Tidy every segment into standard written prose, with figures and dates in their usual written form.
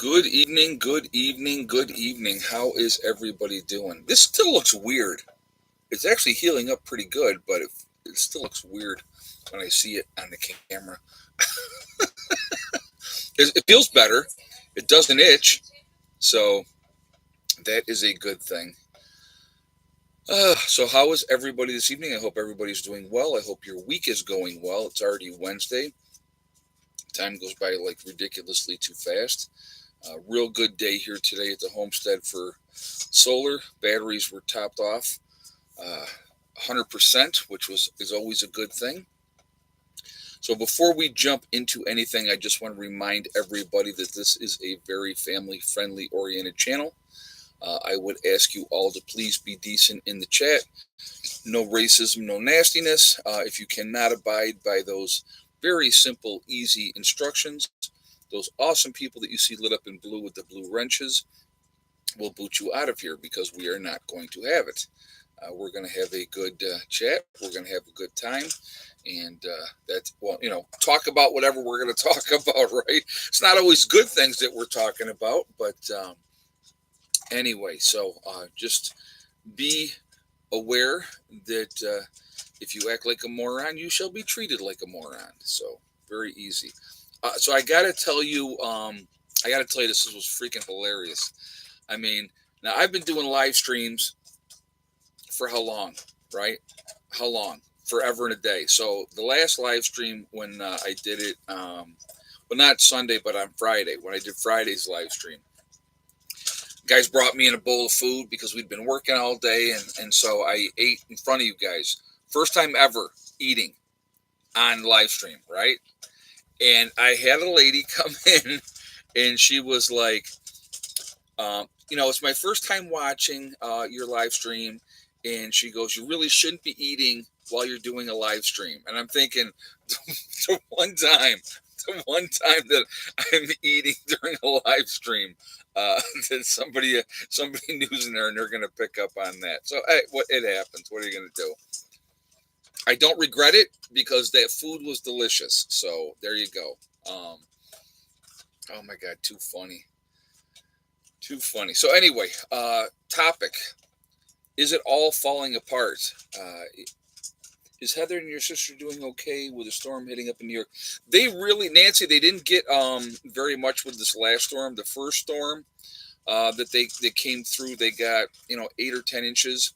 Good evening, good evening, good evening. How is everybody doing? This still looks weird. It's actually healing up pretty good, but it still looks weird when I see it on the camera. It feels better. It doesn't itch, so that is a good thing. So how is everybody this evening? I hope everybody's doing well. I hope your week is going well. It's already Wednesday. Time goes by like ridiculously too fast. Real good day here today at the homestead for solar. Batteries were topped off 100%, which is always a good thing. So before we jump into anything, I just want to remind everybody that this is a very family-friendly oriented channel. I would ask you all to please be decent in the chat. No racism, no nastiness. If you cannot abide by those very simple, easy instructions, those awesome people that you see lit up in blue with the blue wrenches will boot you out of here because we are not going to have it. We're going to have a good chat. We're going to have a good time. And talk about whatever we're going to talk about, right? It's not always good things that we're talking about, but anyway, so just be aware that if you act like a moron, you shall be treated like a moron. So very easy. So I got to tell you, this was freaking hilarious. I mean, now I've been doing live streams for how long, right? How long? Forever and a day. So the last live stream when I did it, well, not Sunday, but on Friday, when I did Friday's live stream, guys brought me in a bowl of food because we'd been working all day. And so I ate in front of you guys. First time ever eating on live stream, right? And I had a lady come in and she was like, it's my first time watching your live stream. And she goes, you really shouldn't be eating while you're doing a live stream. And I'm thinking, the one time that I'm eating during a live stream, that somebody knews in there and they're going to pick up on that. So it happens. What are you going to do? I don't regret it because that food was delicious. So there you go. Oh my God, too funny. Too funny. So anyway, topic. Is it all falling apart? Is Heather and your sister doing okay with the storm hitting up in New York? They really, Nancy, they didn't get very much with this last storm. The first storm that they came through, they got 8 or 10 inches,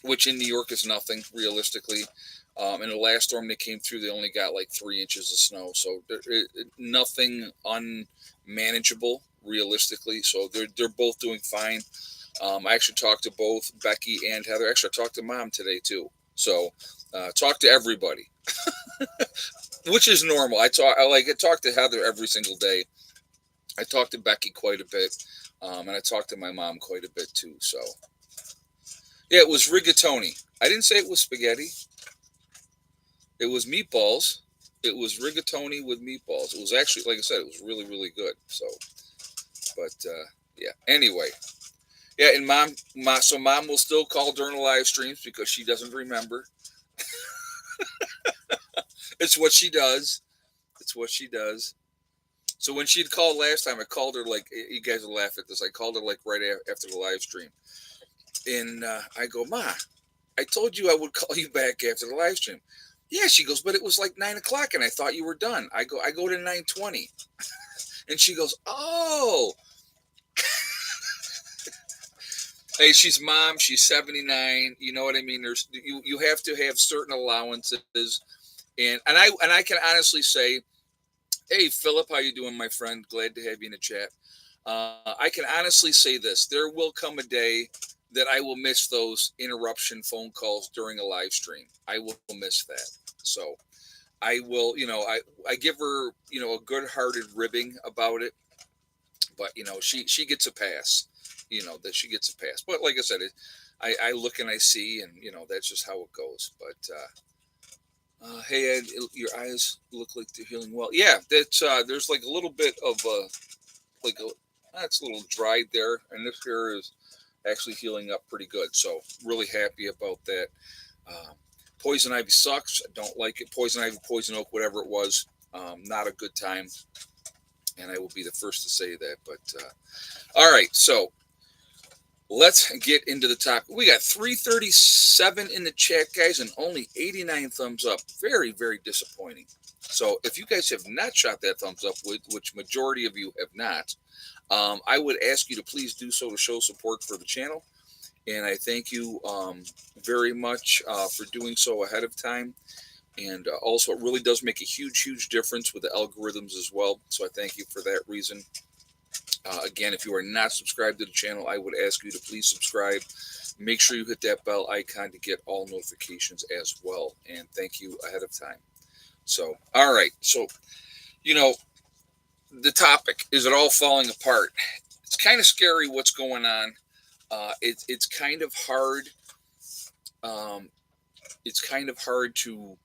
which in New York is nothing realistically. And the last storm they came through, they only got like 3 inches of snow, so nothing unmanageable realistically. So they're both doing fine. I actually talked to both Becky and Heather. Actually, I talked to Mom today too. So talk to everybody, which is normal. I talk to Heather every single day. I talk to Becky quite a bit, and I talk to my mom quite a bit too. So yeah, it was rigatoni. I didn't say it was spaghetti. It was meatballs. It was rigatoni with meatballs. It was actually, like I said, it was really, really good. So, but yeah. Anyway. Yeah, and mom will still call during the live streams because she doesn't remember. It's what she does. It's what she does. So when she'd called last time, I called her like, you guys will laugh at this. I called her like right after the live stream. And I go, Ma, I told you I would call you back after the live stream. Yeah, she goes, but it was like 9 o'clock and I thought you were done. I go to 9:20. And she goes, oh. Hey, she's mom. She's 79. You know what I mean? There's you have to have certain allowances, and I can honestly say, hey Philip, how you doing, my friend? Glad to have you in the chat. I can honestly say this: there will come a day that I will miss those interruption phone calls during a live stream. I will miss that. So I will, I give her, a good-hearted ribbing about it, but she gets a pass. That she gets a pass. But like I said, I look and I see, and that's just how it goes. But hey Ed, your eyes look like they're healing well. Yeah, that's there's like a little bit of it's a little dried there, and this here is actually healing up pretty good. So really happy about that. Poison ivy sucks. I don't like it. Poison ivy, poison oak, whatever it was, not a good time. and I will be the first to say that. But all right, so let's get into the topic. We got 337 in the chat, guys, and only 89 thumbs up. Very, very disappointing. So if you guys have not shot that thumbs up, which majority of you have not, I would ask you to please do so to show support for the channel. And I thank you very much for doing so ahead of time. And also, it really does make a huge, huge difference with the algorithms as well. So I thank you for that reason. Again, if you are not subscribed to the channel, I would ask you to please subscribe. Make sure you hit that bell icon to get all notifications as well. And thank you ahead of time. So, all right. So, the topic, is it all falling apart? It's kind of scary what's going on. It's kind of hard. It's kind of hard to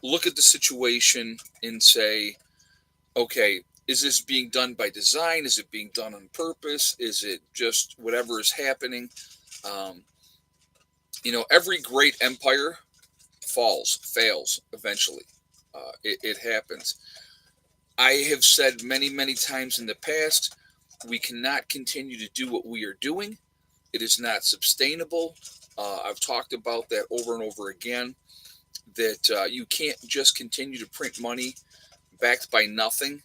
look at the situation and say, okay, is this being done by design? Is it being done on purpose? Is it just whatever is happening? Every great empire fails eventually. It happens. I have said many, many times in the past, we cannot continue to do what we are doing. It is not sustainable. I've talked about that over and over again, that you can't just continue to print money backed by nothing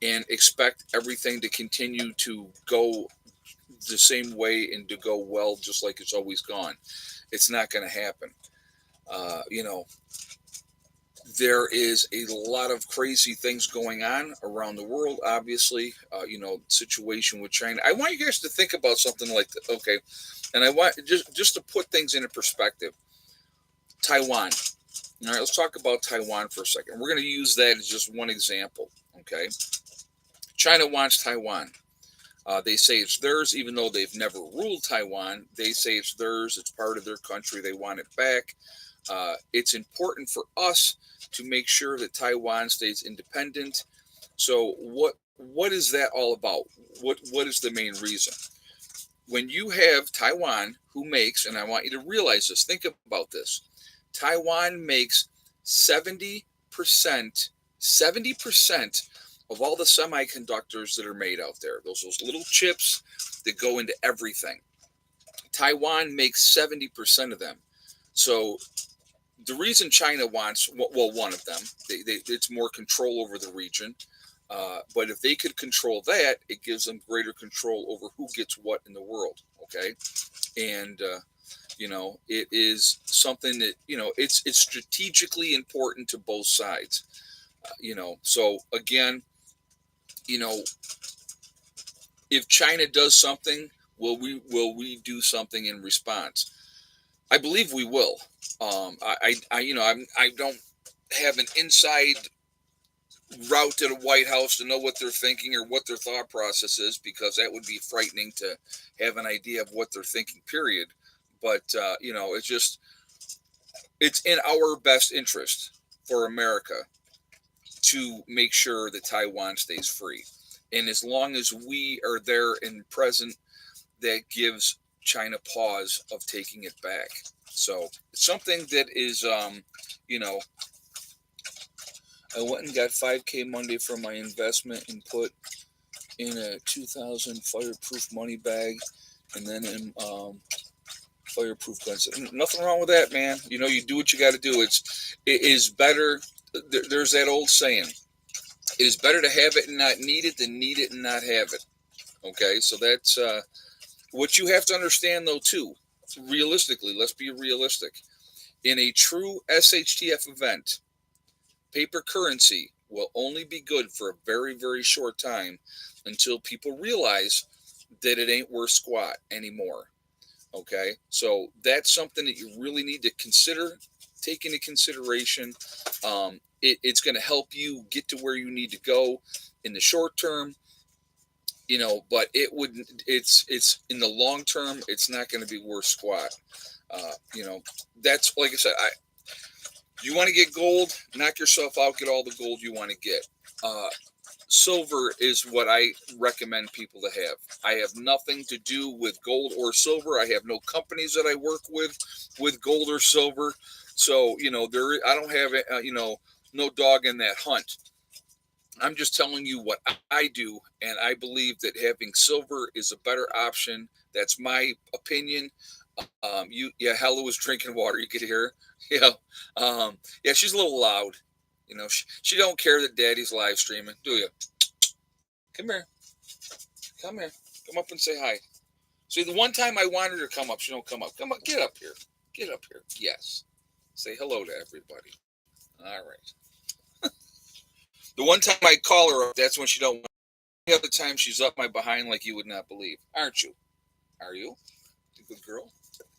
and expect everything to continue to go the same way and to go well just like it's always gone. It's not going to happen. There is a lot of crazy things going on around the world, obviously. Situation with China. I want you guys to think about something like that, okay? And I want just to put things into perspective. Taiwan. All right, let's talk about Taiwan for a second. We're going to use that as just one example, okay? China wants Taiwan. They say it's theirs, even though they've never ruled Taiwan. They say it's theirs. It's part of their country. They want it back. It's important for us to make sure that Taiwan stays independent. So what is that all about? What is the main reason? When you have Taiwan who makes, and I want you to realize this, think about this. Taiwan makes 70% of all the semiconductors that are made out there. Those little chips that go into everything. Taiwan makes 70% of them. So the reason China wants, well, one of them, it's more control over the region. But if they could control that, it gives them greater control over who gets what in the world. Okay. And, it is something that, it's strategically important to both sides. So again, if China does something, will we do something in response? I believe we will. I don't have an inside route to the White House to know what they're thinking or what their thought process is, because that would be frightening to have an idea of what they're thinking, period. But, it's in our best interest for America to make sure that Taiwan stays free. And as long as we are there and present, that gives China pause of taking it back. So it's something that is, I went and got 5K Monday for my investment and put in a 2000 fireproof money bag, and then in fireproof guns. Nothing wrong with that, man. You do what you got to do. It is better. There's that old saying. It is better to have it and not need it than need it and not have it. Okay, so that's what you have to understand, though, too. Realistically, let's be realistic. In a true SHTF event, paper currency will only be good for a very, very short time until people realize that it ain't worth squat anymore. Okay, so that's something that you really need to consider, take into consideration. It's going to help you get to where you need to go in the short term, but it's in the long term, it's not going to be worth squat. That's, like I said, you want to get gold, knock yourself out, get all the gold you want to get. Silver is what I recommend people to have. I have nothing to do with gold or silver. I have no companies that I work with gold or silver. So, I don't have, no dog in that hunt. I'm just telling you what I do, and I believe that having silver is a better option. That's my opinion. Yeah, Hella was drinking water. You could hear her. Yeah, yeah, she's a little loud. She don't care that Daddy's live streaming, do you? Come here, come here, come up and say hi. See, the one time I wanted her to come up, she don't come up. Come up, get up here, get up here. Yes, say hello to everybody. All right. The one time I call her up, that's when she don't. The other time she's up my behind like you would not believe, aren't you? Are you a good girl?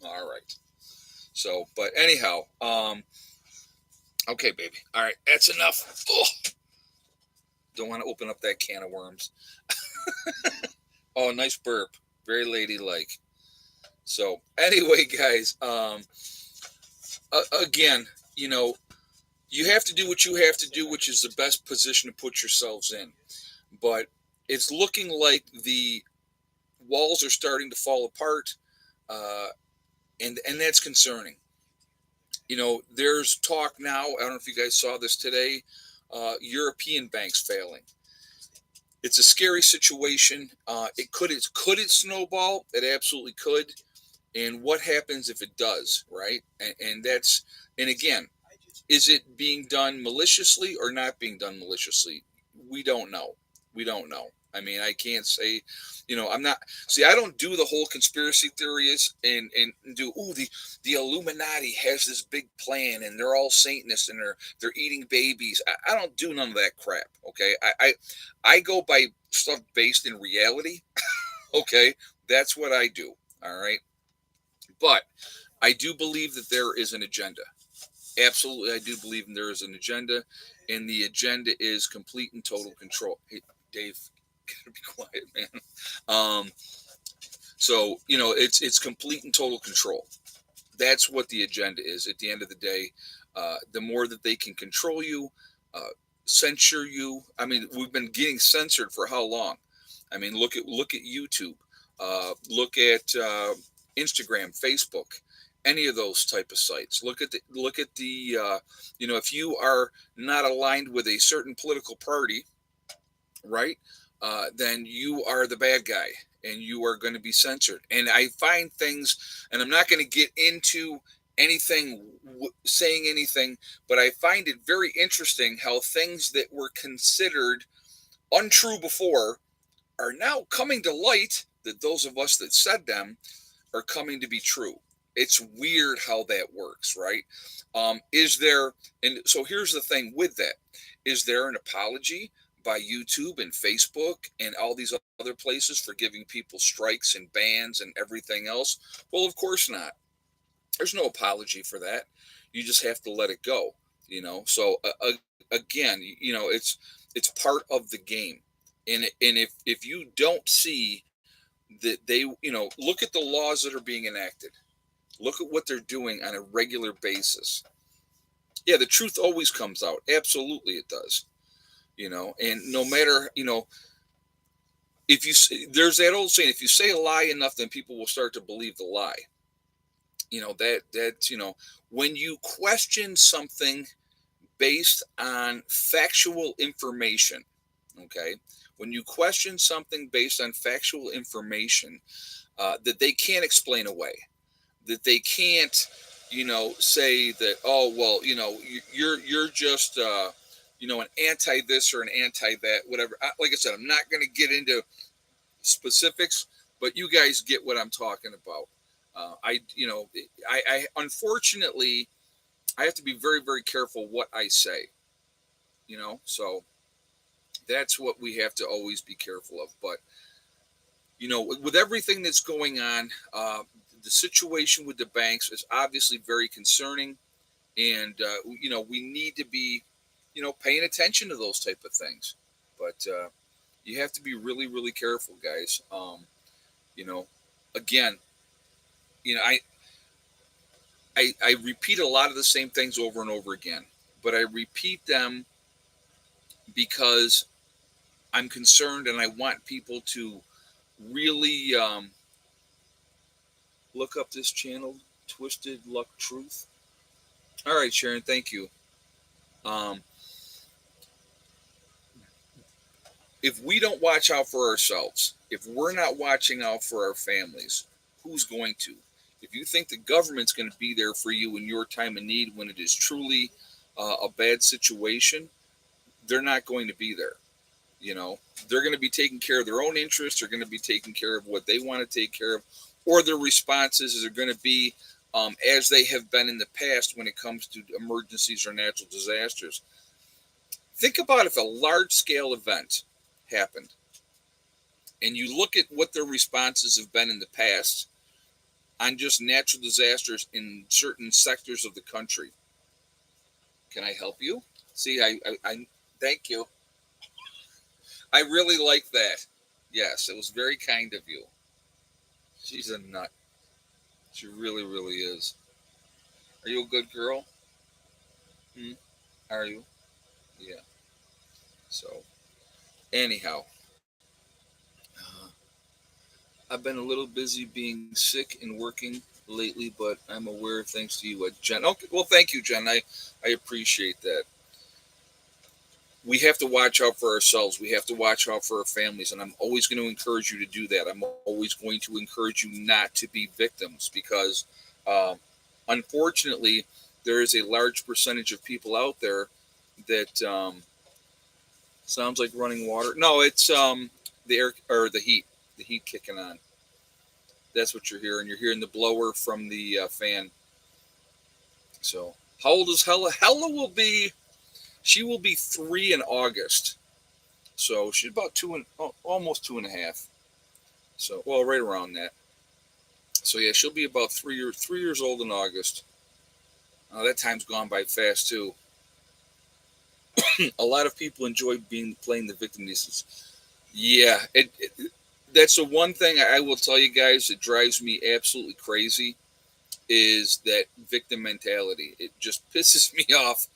All right. So, but anyhow, okay, baby. All right, that's enough. Ugh. Don't want to open up that can of worms. Oh, nice burp. Very ladylike. So, anyway, guys, again, you know, you have to do what you have to do, which is the best position to put yourselves in. But it's looking like the walls are starting to fall apart, uh, and that's concerning. There's talk now. I don't know if you guys saw this today. European banks failing. It's a scary situation. It could it snowball? It absolutely could. And what happens if it does? Right? And again, is it being done maliciously or not being done maliciously? We don't know. We don't know. I mean, I can't say, I'm not. See, I don't do the whole conspiracy theories and do. The Illuminati has this big plan and they're all Satanists and they're eating babies. I don't do none of that crap. Okay, I go by stuff based in reality. Okay, that's what I do. All right, but I do believe that there is an agenda. Absolutely, I do believe there is an agenda, and the agenda is complete and total control. Hey, Dave, gotta be quiet, man. So it's complete and total control. That's what the agenda is. At the end of the day, the more that they can control you, uh, censure you. I mean, we've been getting censored for how long? I mean, look at YouTube, look at Instagram, Facebook, any of those type of sites. If you are not aligned with a certain political party, right? Then you are the bad guy and you are going to be censored. And I find things, and I'm not going to get into anything, saying anything, but I find it very interesting how things that were considered untrue before are now coming to light, that those of us that said them are coming to be true. It's weird how that works, right? Is there, and so here's the thing with that, is there an apology by YouTube and Facebook and all these other places for giving people strikes and bans and everything else? Well, of course not. There's no apology for that. You just have to let it go. So again, it's part of the game. And if you don't see that look at the laws that are being enacted. Look at what they're doing on a regular basis. Yeah, the truth always comes out. Absolutely, it does. And no matter if there's that old saying, if you say a lie enough, then people will start to believe the lie. That when you question something based on factual information, okay, when you question something based on factual information that they can't explain away, that they can't say that, oh well, you're just an anti this or an anti that, whatever. Like I said, I'm not going to get into specifics, but you guys get what I'm talking about. I unfortunately I have to be very, very careful what I say. So that's what we have to always be careful of. But with everything that's going on, the situation with the banks is obviously very concerning, and we need to be paying attention to those type of things. But you have to be really, really careful, guys. You know, again, you know, I repeat a lot of the same things over and over again, but I repeat them because I'm concerned and I want people to really look up this channel, Twisted Luck Truth. All right, Sharon, thank you. Um, If we don't watch out for ourselves, if we're not watching out for our families, who's going to? If you think the government's going to be there for you in your time of need when it is truly a bad situation, they're not going to be there. You know, they're going to be taking care of their own interests. They're going to be taking care of what they want to take care of, or their responses are going to be as they have been in the past when it comes to emergencies or natural disasters. Think about if a large scale event happened and you look at what their responses have been in the past on just natural disasters in certain sectors of the country. Can I help you? See, I thank you. I really like that. Yes, it was very kind of you. She's a nut. She really, really is. Are you a good girl? Hmm? Are you? Yeah. So, anyhow, uh, I've been a little busy being sick and working lately, but I'm aware thanks to you, Jen. Okay, well, thank you, Jen. I appreciate that. We have to watch out for ourselves. We have to watch out for our families, and I'm always going to encourage you to do that. I'm always going to encourage you not to be victims because, um, unfortunately, there is a large percentage of people out there that sounds like running water. No, it's the air or the heat kicking on. That's what you're hearing. You're hearing the blower from the fan. So, how old is Hella? Hella will be. She will be 3 in August. So she's about almost 2.5. So, well, right around that. So yeah, she'll be about 3 years old in August. That time's gone by fast too. A lot of people enjoy being playing the victim nieces. Yeah, that's the one thing I will tell you guys that drives me absolutely crazy is that victim mentality. It just pisses me off.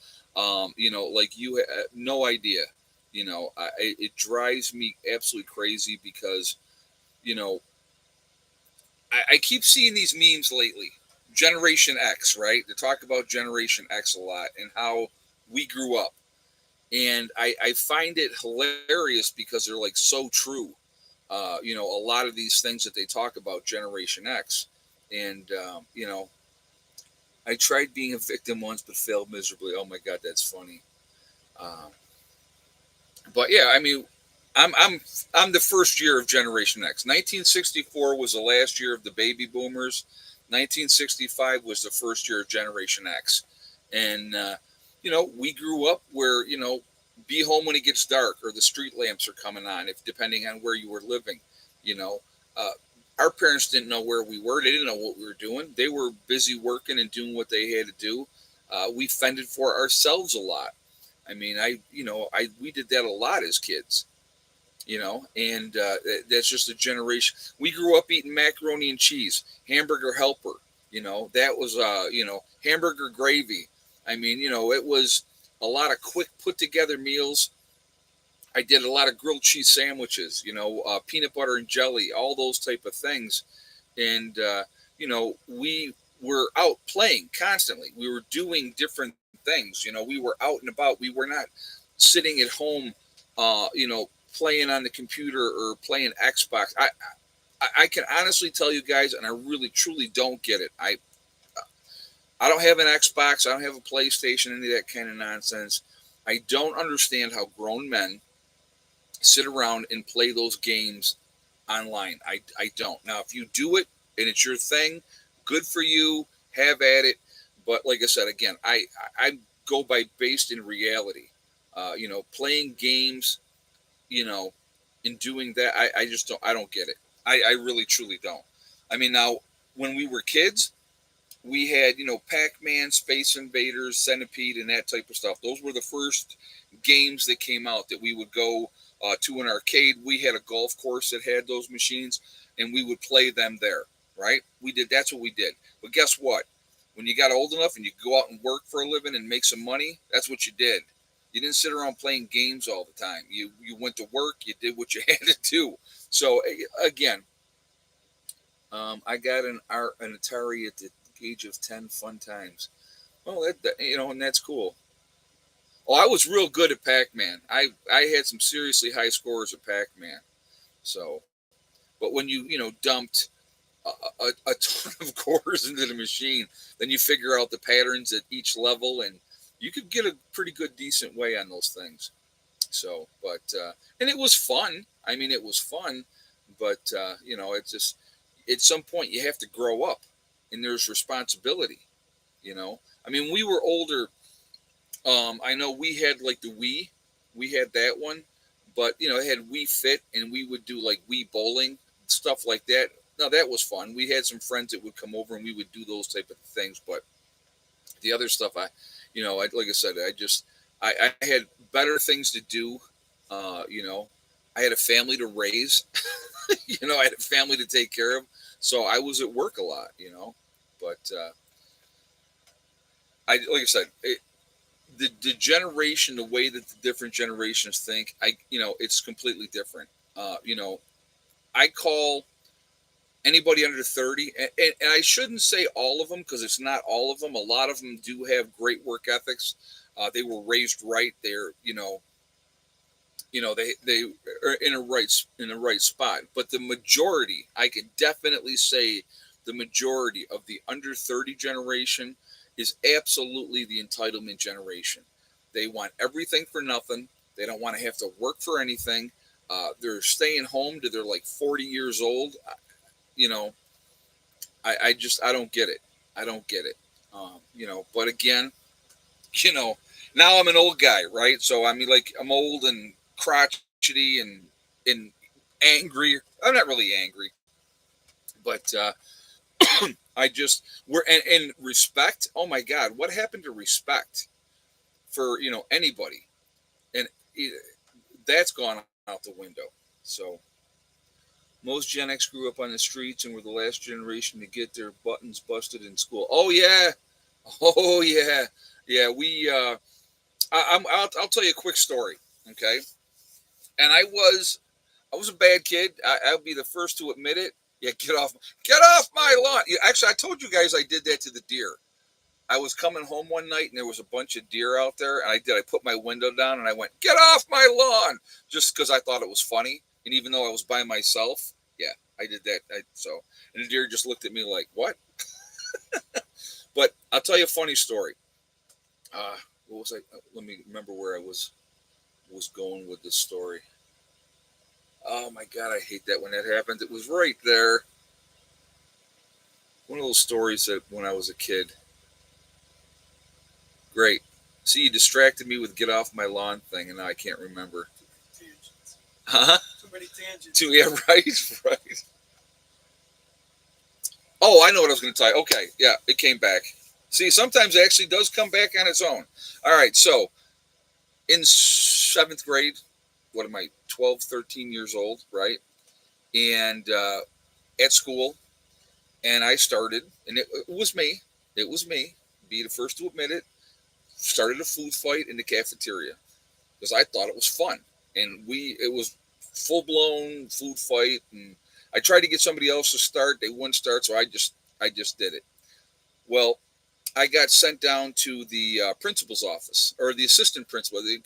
Like you have no idea. It drives me absolutely crazy because you know I keep seeing these memes lately. Generation X, right? They talk about Generation X a lot and how we grew up. And I find it hilarious because they're like so true. A lot of these things that they talk about Generation X. And, I tried being a victim once but failed miserably. Oh my God, that's funny. Um, but yeah, I mean, I'm the first year of Generation X. 1964 was the last year of the baby boomers. 1965 was the first year of Generation X, and we grew up where be home when it gets dark or the street lamps are coming on, if depending on where you were living. You know, uh, our parents didn't know where we were. They didn't know what we were doing. They were busy working and doing what they had to do. We fended for ourselves a lot. I mean, we did that a lot as kids, and that's just a generation. We grew up eating macaroni and cheese, hamburger helper, that was, hamburger gravy. I mean, it was a lot of quick put together meals. I did a lot of grilled cheese sandwiches, peanut butter and jelly, all those type of things. And, we were out playing constantly. We were doing different things. We were out and about. We were not sitting at home, playing on the computer or playing Xbox. I can honestly tell you guys, and I really truly don't get it. I don't have an Xbox. I don't have a PlayStation. Any of that kind of nonsense. I don't understand how grown men sit around and play those games online. I don't. Now, if you do it and it's your thing, good for you. Have at it. But like I said, again, I go by based in reality. Playing games, you know, in doing that, I just don't get it. I really truly don't. I mean, now when we were kids, we had Pac-Man, Space Invaders, Centipede, and that type of stuff. Those were the first games that came out that we would go to an arcade. We had a golf course that had those machines, and we would play them there. Right? We did. That's what we did. But guess what? When you got old enough and you go out and work for a living and make some money, that's what you did. You didn't sit around playing games all the time. You went to work. You did what you had to do. So again, I got an Atari at the age of 10. Fun times. Well, and that's cool. Oh, I was real good at Pac-Man. I had some seriously high scores at Pac-Man. So, but when you dumped a ton of cores into the machine, then you figure out the patterns at each level, and you could get a pretty good, decent way on those things. So, but and it was fun. I mean, it was fun, but it's just at some point you have to grow up, and there's responsibility. I mean, we were older. I know we had like the Wii, we had that one, but it had Wii Fit, and we would do like Wii bowling stuff like that. Now that was fun. We had some friends that would come over and we would do those type of things. But the other stuff, like I said, I had better things to do. I had a family to raise. I had a family to take care of, so I was at work a lot. But like I said, the generation, the way that the different generations think, it's completely different. I call anybody under 30, and I shouldn't say all of them because it's not all of them. A lot of them do have great work ethics. They were raised right. They're they are in a right spot. But the majority, I could definitely say, the majority of the under 30 generation is absolutely the entitlement generation. They want everything for nothing. They don't want to have to work for anything. They're staying home till they're like 40 years old. You know, I don't get it. I don't get it. But again, you know, now I'm an old guy, right? So I mean, like I'm old and crotchety and angry. I'm not really angry, but I just we're and respect. Oh my God, what happened to respect for anybody? And it, that's gone out the window. So most Gen X grew up on the streets and were the last generation to get their buttons busted in school. Oh yeah, oh yeah, yeah. I'll tell you a quick story, okay? And I was a bad kid. I'll be the first to admit it. Yeah, get off my lawn. Yeah, actually, I told you guys I did that to the deer. I was coming home one night and there was a bunch of deer out there, and I put my window down and I went, "Get off my lawn!" Just because I thought it was funny, and even though I was by myself, yeah, I did that. And the deer just looked at me like, "What?" But I'll tell you a funny story. What was I? Let me remember where I was going with this story. Oh my God, I hate that when that happens. It was right there. One of those stories that when I was a kid. Great. See, you distracted me with "get off my lawn" thing, and now I can't remember. Tangents. Huh? Too many tangents. Yeah, right, right. Oh, I know what I was going to tell you. Okay, yeah, it came back. See, sometimes it actually does come back on its own. All right, so in seventh grade, what am I, 12, 13 years old, right? And at school, and I started, and it was me. It was me. Be the first to admit it. Started a food fight in the cafeteria because I thought it was fun, and it was full blown food fight, and I tried to get somebody else to start. They wouldn't start, so I just did it. Well, I got sent down to the principal's office or the assistant principal. They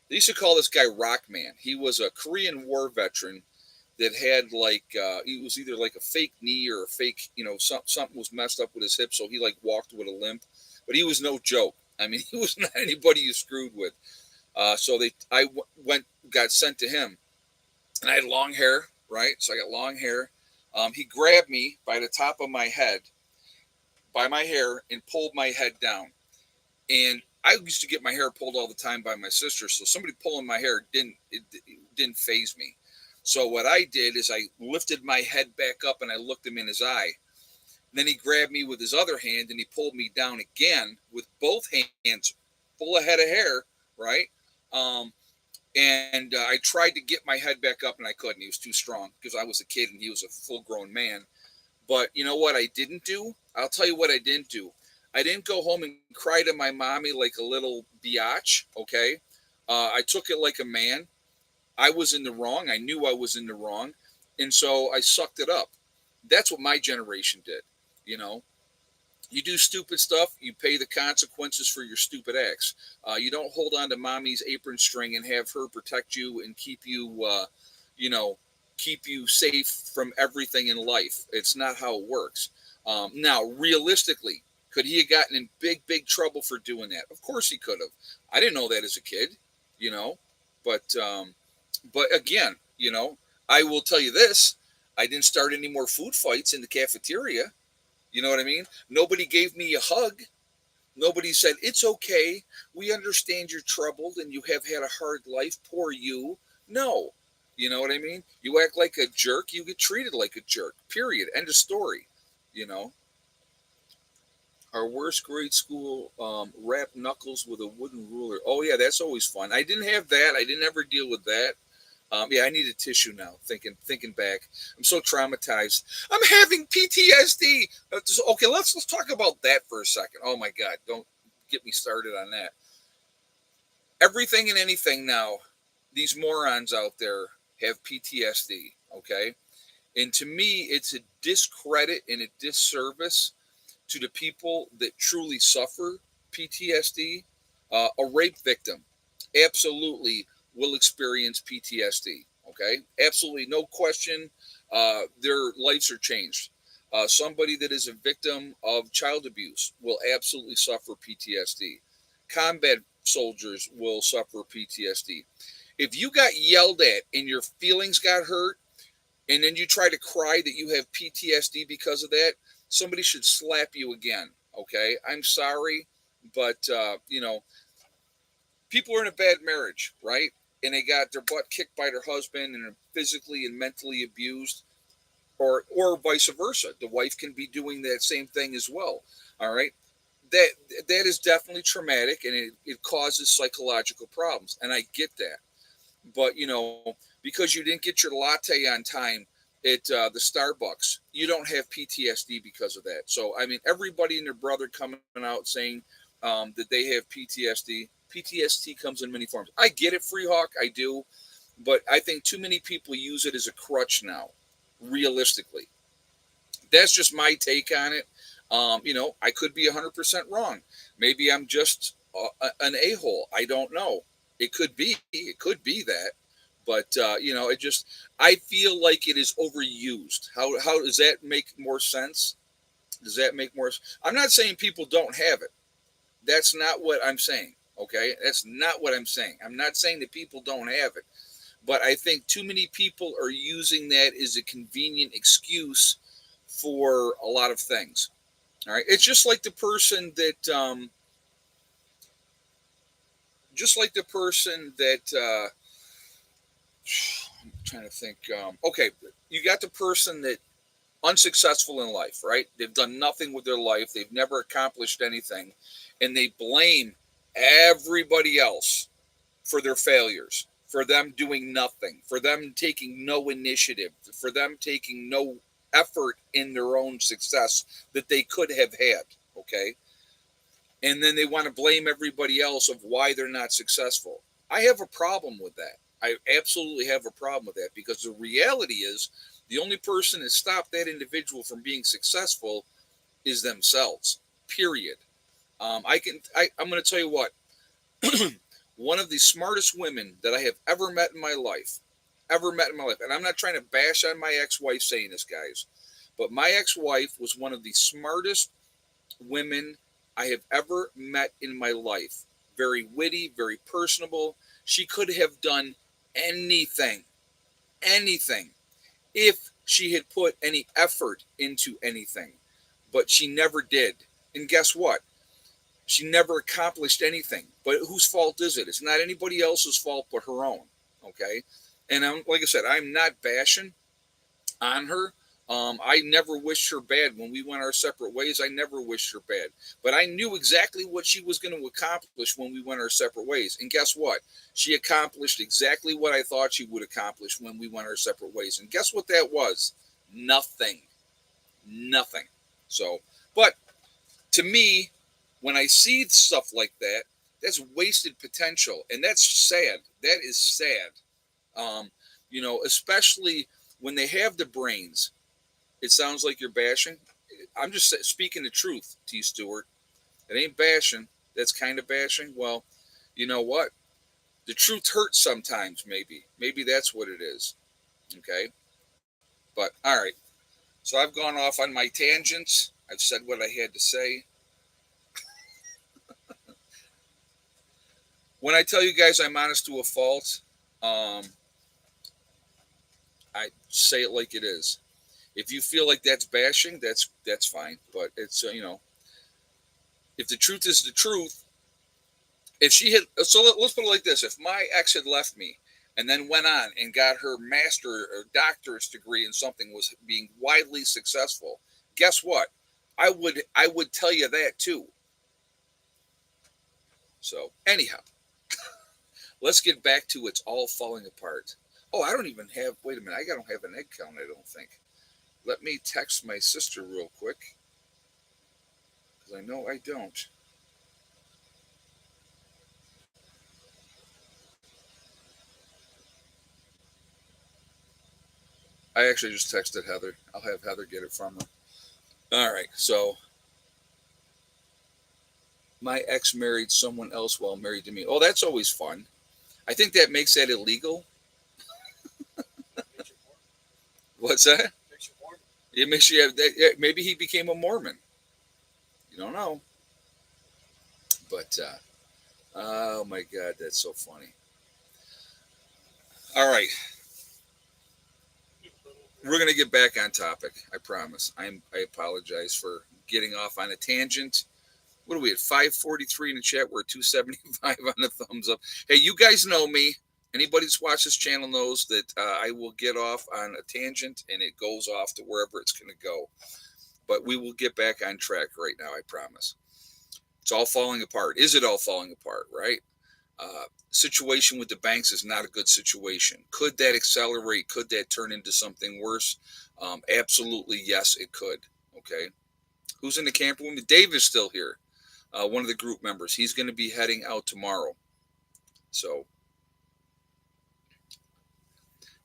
used to call this guy Rockman. He was a Korean War veteran that had like he was either like a fake knee or a fake something was messed up with his hip, so he like walked with a limp. But he was no joke. I mean, he was not anybody you screwed with. So went got sent to him, and I had long hair, right? So I got long hair. He grabbed me by the top of my head, by my hair, and pulled my head down. And I used to get my hair pulled all the time by my sister, so somebody pulling my hair didn't phase me. So what I did is I lifted my head back up and I looked him in his eye. Then he grabbed me with his other hand and he pulled me down again with both hands full of head of hair, right? Um, and I tried to get my head back up and I couldn't. He was too strong because I was a kid and he was a full grown man. But you know what I didn't do? I'll tell you what I didn't do. I didn't go home and cry to my mommy like a little biatch, okay? I took it like a man. I was in the wrong. I knew I was in the wrong. And so I sucked it up. That's what my generation did, you know? You do stupid stuff, you pay the consequences for your stupid acts. You don't hold on to mommy's apron string and have her protect you and you know, keep you safe from everything in life. It's not how it works. Now, realistically, could he have gotten in big, big trouble for doing that? Of course he could have. I didn't know that as a kid, you know, but again, I will tell you this: I didn't start any more food fights in the cafeteria. You know what I mean? Nobody gave me a hug. Nobody said, "It's okay. We understand you're troubled and you have had a hard life. Poor you." No. You know what I mean? You act like a jerk, you get treated like a jerk. Period. End of story. You know? Our worst grade school wrapped knuckles with a wooden ruler. Oh, yeah, that's always fun. I didn't have that. I didn't ever deal with that. Yeah, I need a tissue now. Thinking back, I'm so traumatized. I'm having PTSD. Okay, let's talk about that for a second. Oh my God, don't get me started on that. Everything and anything now. These morons out there have PTSD. Okay, and to me, it's a discredit and a disservice to the people that truly suffer PTSD. A rape victim absolutely will experience PTSD. Okay, absolutely, no question. Their lives are changed. Somebody that is a victim of child abuse will absolutely suffer PTSD. Combat soldiers will suffer PTSD. If you got yelled at and your feelings got hurt, and then you try to cry that you have PTSD because of that, somebody should slap you again. Okay, I'm sorry, but people are in a bad marriage, right? And they got their butt kicked by their husband and are physically and mentally abused, or vice versa. The wife can be doing that same thing as well. All right, that that is definitely traumatic, and it causes psychological problems, and I get that. But because you didn't get your latte on time at the Starbucks, you don't have PTSD because of that. So I mean, everybody and their brother coming out saying that they have PTSD. PTSD comes in many forms. I get it, Freehawk, I do, but I think too many people use it as a crutch now. Realistically, that's just my take on it. I could be 100% wrong. Maybe I'm just an a hole. I don't know. It could be. It could be that. But it just. I feel like it is overused. How does that make more sense? Does that make more? I'm not saying people don't have it. That's not what I'm saying. Okay, that's not what I'm saying. I'm not saying that people don't have it. But I think too many people are using that as a convenient excuse for a lot of things. All right, it's just like the person that I'm trying to think. Okay, you got the person that unsuccessful in life, right? They've done nothing with their life. They've never accomplished anything, and they blame everybody else for their failures, for them doing nothing, for them taking no initiative, for them taking no effort in their own success that they could have had. Okay, and then they want to blame everybody else of why they're not successful. I have a problem with that. I absolutely have a problem with that because the reality is the only person that stopped that individual from being successful is themselves. Period. I'm going to tell you what. One of the smartest women that I have ever met in my life, and I'm not trying to bash on my ex-wife saying this, guys, but my ex-wife was one of the smartest women I have ever met in my life. Very witty, very personable. She could have done anything, anything, if she had put any effort into anything. But she never did. And guess what? She never accomplished anything. But whose fault is it? It's not anybody else's fault but her own. Okay? And like I said, I'm not bashing on her. I never wished her bad when we went our separate ways. I never wished her bad, but I knew exactly what she was going to accomplish when we went our separate ways. And guess what? She accomplished exactly what I thought she would accomplish when we went our separate ways. And guess what that was? Nothing. Nothing. So, but to me, when I see stuff like that, that's wasted potential, and that's sad. That is sad. Especially when they have the brains. It sounds like you're bashing. I'm just speaking the truth, T. Stewart. It ain't bashing. That's kind of bashing. Well, you know what? The truth hurts sometimes. Maybe that's what it is. Okay. But all right. So I've gone off on my tangents. I've said what I had to say. When I tell you guys I'm honest to a fault, um, I say it like it is. If you feel like that's bashing, that's fine. But it's if the truth is the truth, if she had let's put it like this: if my ex had left me and then went on and got her master or doctor's degree in something, was being widely successful, guess what? I would tell you that too. So anyhow, let's get back to it's all falling apart. Oh, I don't even have. Wait a minute, I don't have an egg count. I don't think. Let me text my sister real quick because I know I don't. I actually just texted Heather. I'll have Heather get it from her. All right. So my ex married someone else while married to me. Oh, that's always fun. I think that makes that illegal. What's that? It makes you have that. Maybe he became a Mormon. You don't know. But oh my God, that's so funny. All right, we're gonna get back on topic. I promise. I apologize for getting off on a tangent. What are we at? 543 in the chat. We're at 275 on the thumbs up. Hey, you guys know me. Anybody that's watched this channel knows that I will get off on a tangent and it goes off to wherever it's going to go. But we will get back on track right now, I promise. It's all falling apart. Is it all falling apart, right? Situation with the banks is not a good situation. Could that accelerate? Could that turn into something worse? Absolutely, yes, it could. Okay. Who's in the camper with me? Dave is still here. One of the group members. He's going to be heading out tomorrow. So,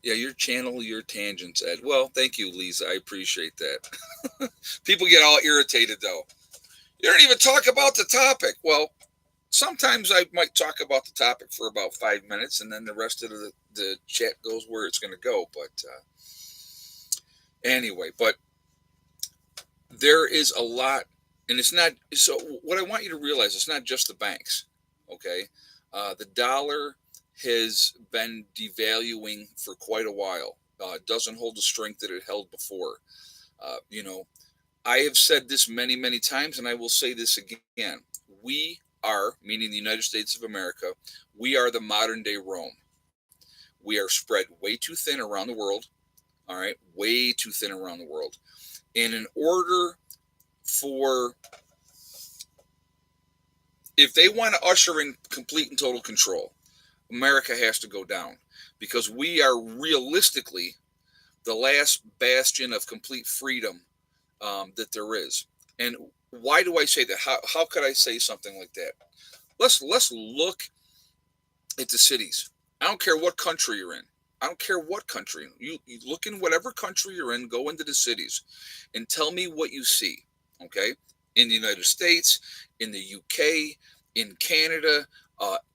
yeah, your channel, your tangents, Ed. Well, thank you, Lisa. I appreciate that. People get all irritated, though. You don't even talk about the topic. Well, sometimes I might talk about the topic for about 5 minutes, and then the rest of the chat goes where it's going to go. But anyway, but there is a lot, and it's not. So what I want you to realize, it's not just the banks. Okay, the dollar has been devaluing for quite a while. It doesn't hold the strength that it held before. You know, I have said this many, many times, and I will say this again. We are, meaning the United States of America, we are the modern day Rome. We are spread way too thin around the world. All right, way too thin around the world. And in order for, if they want to usher in complete and total control, America has to go down because we are realistically the last bastion of complete freedom that there is. And why do I say that? How could I say something like that? Let's look at the cities. I don't care what country you're in. I don't care what country. You look in whatever country you're in, go into the cities and tell me what you see. Okay? In the United States, in the UK, in Canada,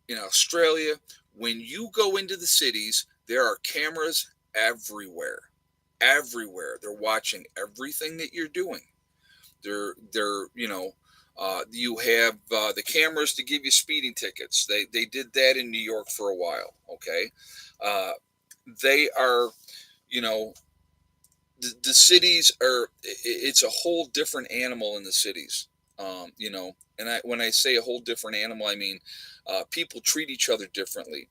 in Australia, when you go into the cities, there are cameras everywhere. Everywhere. They're watching everything that you're doing. They're you have the cameras to give you speeding tickets. They did that in New York for a while. Okay, they are, you know, the cities are. It's a whole different animal in the cities. And when I say a whole different animal, I mean people treat each other differently.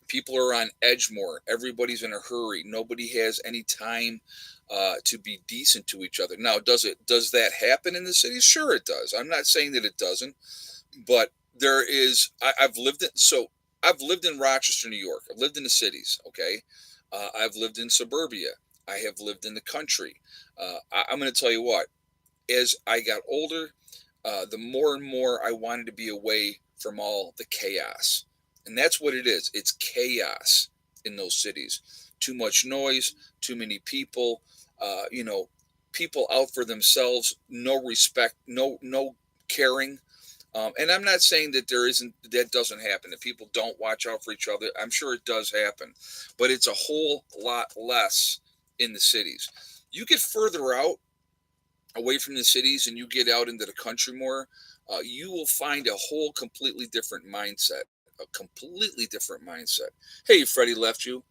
People are on edge more. Everybody's in a hurry. Nobody has any time to be decent to each other. Now, does that happen in the cities? Sure, it does. I'm not saying that it doesn't, but there is. I've lived in Rochester, New York. I've lived in the cities. Okay, I've lived in suburbia. I have lived in the country. I'm going to tell you what. As I got older, the more and more I wanted to be away from all the chaos. And that's what it is. It's chaos in those cities. Too much noise, too many people. You know, people out for themselves, no respect, no caring. And I'm not saying that that doesn't happen. That people don't watch out for each other. I'm sure it does happen, but it's a whole lot less in the cities. You get further out, away from the cities, and you get out into the country more, you will find a whole completely different mindset. A completely different mindset. Hey, Freddie left you.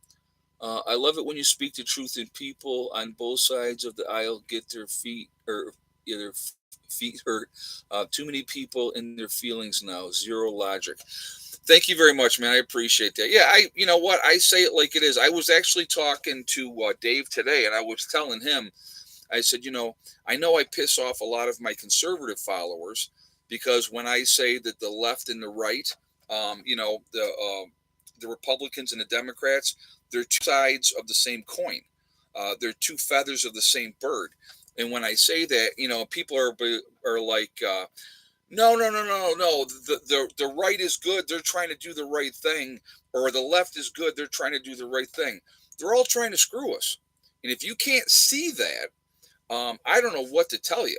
I love it when you speak the truth and people on both sides of the aisle get their feet or their feet hurt. Too many people in their feelings now. Zero logic. Thank you very much, man. I appreciate that. Yeah, you know what? I say it like it is. I was actually talking to Dave today, and I was telling him, I said, I know I piss off a lot of my conservative followers because when I say that the left and the right, the Republicans and the Democrats, they're two sides of the same coin. They're two feathers of the same bird. And when I say that, people are like, no, no, no, no, no. The right is good. They're trying to do the right thing, or the left is good. They're trying to do the right thing. They're all trying to screw us. And if you can't see that, I don't know what to tell you.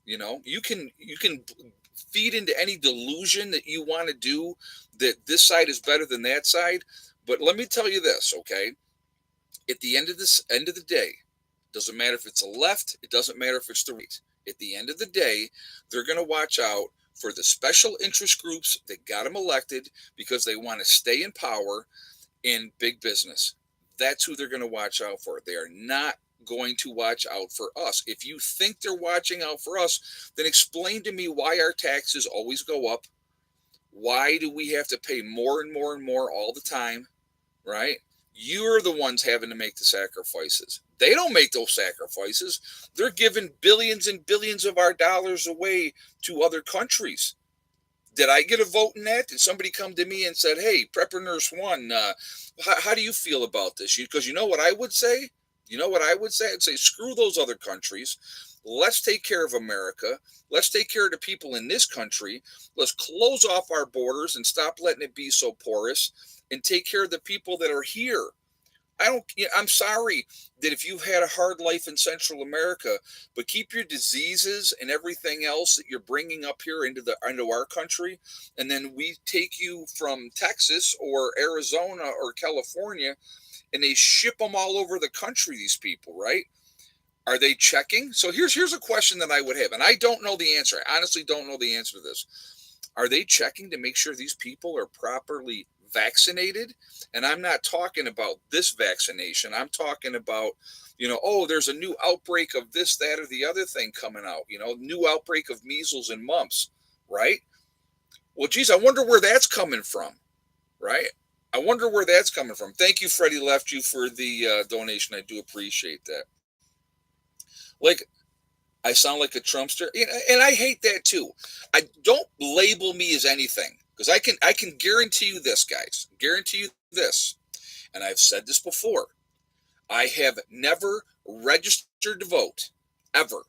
You can feed into any delusion that you want to do that this side is better than that side. But let me tell you this, okay? At the end of the day, doesn't matter if it's the left, it doesn't matter if it's the right. At the end of the day, they're going to watch out for the special interest groups that got them elected because they want to stay in power in big business. That's who they're going to watch out for. They are not going to watch out for us. If you think they're watching out for us, then explain to me why our taxes always go up. Why do we have to pay more and more and more all the time, right? You're the ones having to make the sacrifices. They don't make those sacrifices. They're giving billions and billions of our dollars away to other countries. Did I get a vote in that? Did somebody come to me and said, "Hey, Prepper Nurse One, how do you feel about this?" Because you know what I would say. You know what I would say? I'd say, screw those other countries. Let's take care of America. Let's take care of the people in this country. Let's close off our borders and stop letting it be so porous, and take care of the people that are here. I'm sorry that if you've had a hard life in Central America, but keep your diseases and everything else that you're bringing up here into our country, and then we take you from Texas or Arizona or California, and they ship them all over the country. These people, right? Are they checking? So here's a question that I would have, and I don't know the answer. I honestly don't know the answer to this. Are they checking to make sure these people are properly vaccinated? And I'm not talking about this vaccination. I'm talking about, oh, there's a new outbreak of this, that, or the other thing coming out, new outbreak of measles and mumps, right? Well, geez, I wonder where that's coming from, right? I wonder where that's coming from. Thank you, Freddie left you for the donation. I do appreciate that. Like, I sound like a Trumpster, and I hate that too. I don't label me as anything because I can guarantee you this, guys. Guarantee you this, and I've said this before. I have never registered to vote ever,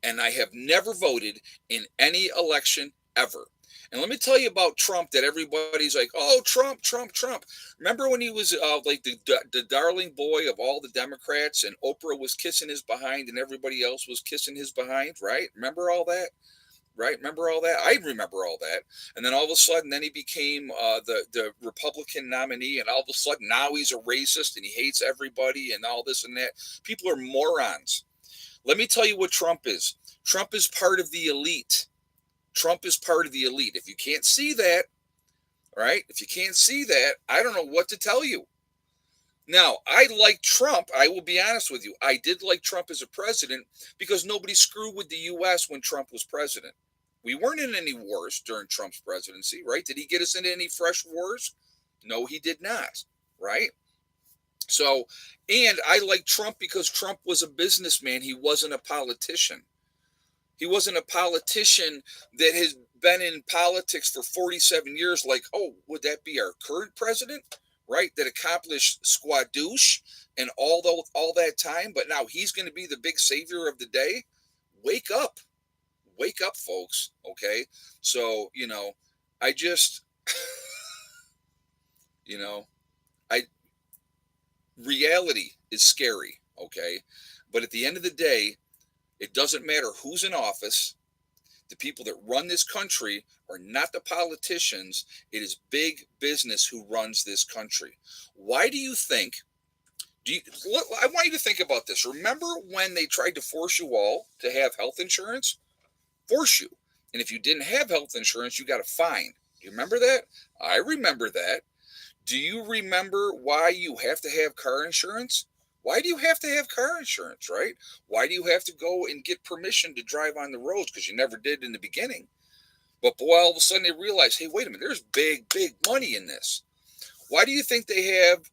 and I have never voted in any election ever. And let me tell you about Trump that everybody's like, oh, Trump, Trump, Trump. Remember when he was like the darling boy of all the Democrats and Oprah was kissing his behind and everybody else was kissing his behind, right? Remember all that? Right? Remember all that? I remember all that. And then all of a sudden, then he became the Republican nominee, and all of a sudden now he's a racist and he hates everybody and all this and that. People are morons. Let me tell you what Trump is. Trump is part of the elite. Trump is part of the elite. If you can't see that, right? If you can't see that, I don't know what to tell you. Now, I like Trump. I will be honest with you. I did like Trump as a president because nobody screwed with the U.S. when Trump was president. We weren't in any wars during Trump's presidency, right? Did he get us into any fresh wars? No, he did not, right? So, and I like Trump because Trump was a businessman. He wasn't a politician. He wasn't a politician that has been in politics for 47 years, like, oh, would that be our current president? Right? That accomplished squadouche and all that time, but now he's going to be the big savior of the day. Wake up. Wake up, folks. Okay. So, I just, you know, I reality is scary. Okay. But at the end of the day, It doesn't matter who's in office. The people that run this country are not the politicians. It is big business who runs this country. Why do you think? Do you, I want you to think about this. Remember when they tried to force you all to have health insurance? Force you. And if you didn't have health insurance, you got a fine. Do you remember that? I remember that. Do you remember why you have to have car insurance? Why do you have to have car insurance, right? Why do you have to go and get permission to drive on the roads? Because you never did in the beginning. But boy, all of a sudden they realize, hey, wait a minute, there's big money in this. Why do you think they have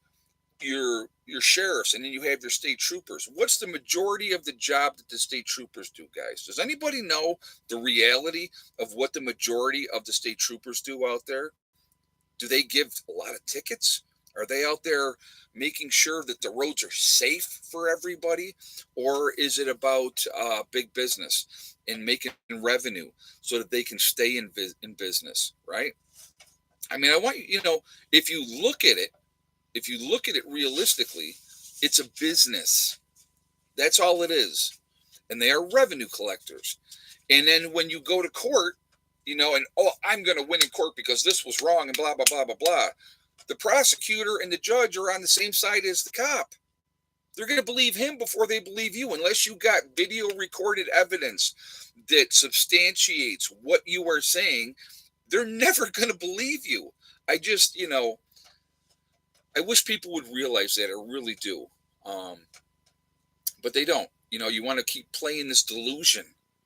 your sheriffs and then you have your state troopers? What's the majority of the job that the state troopers do, guys? Does anybody know the reality of what the majority of the state troopers do out there? Do they give a lot of tickets? Are they out there making sure that the roads are safe for everybody? Or is it about big business and making revenue so that they can stay in business, right? I mean, I want you, if you look at it, realistically, it's a business. That's all it is. And they are revenue collectors. And then when you go to court, and I'm going to win in court because this was wrong and blah, blah, blah, blah, blah. The prosecutor and the judge are on the same side as the cop. They're going to believe him before they believe you, unless you got video recorded evidence that substantiates what you are saying. They're never going to believe you. I just, I wish people would realize that. I really do. But they don't. You want to keep playing this delusion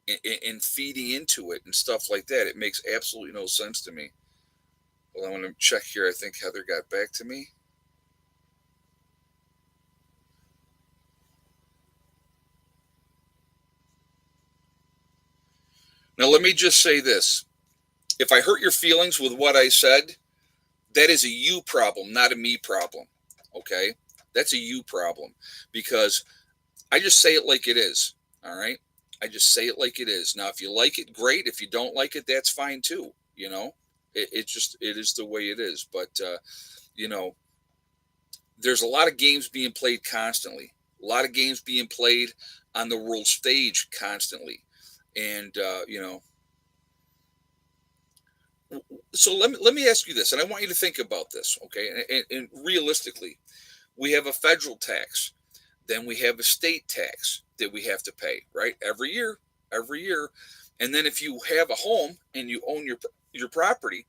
and feeding into it and stuff like that. It makes absolutely no sense to me. Well, I want to check here. I think Heather got back to me. Now, let me just say this. If I hurt your feelings with what I said, that is a you problem, not a me problem. Okay? That's a you problem because I just say it like it is. All right? I just say it like it is. Now, if you like it, great. If you don't like it, that's fine too. It is the way it is. But, there's a lot of games being played constantly, a lot of games being played on the world stage constantly. And, so let me ask you this, and I want you to think about this, okay? And realistically, we have a federal tax, then we have a state tax that we have to pay, right? Every year. And then if you have a home and you own your property,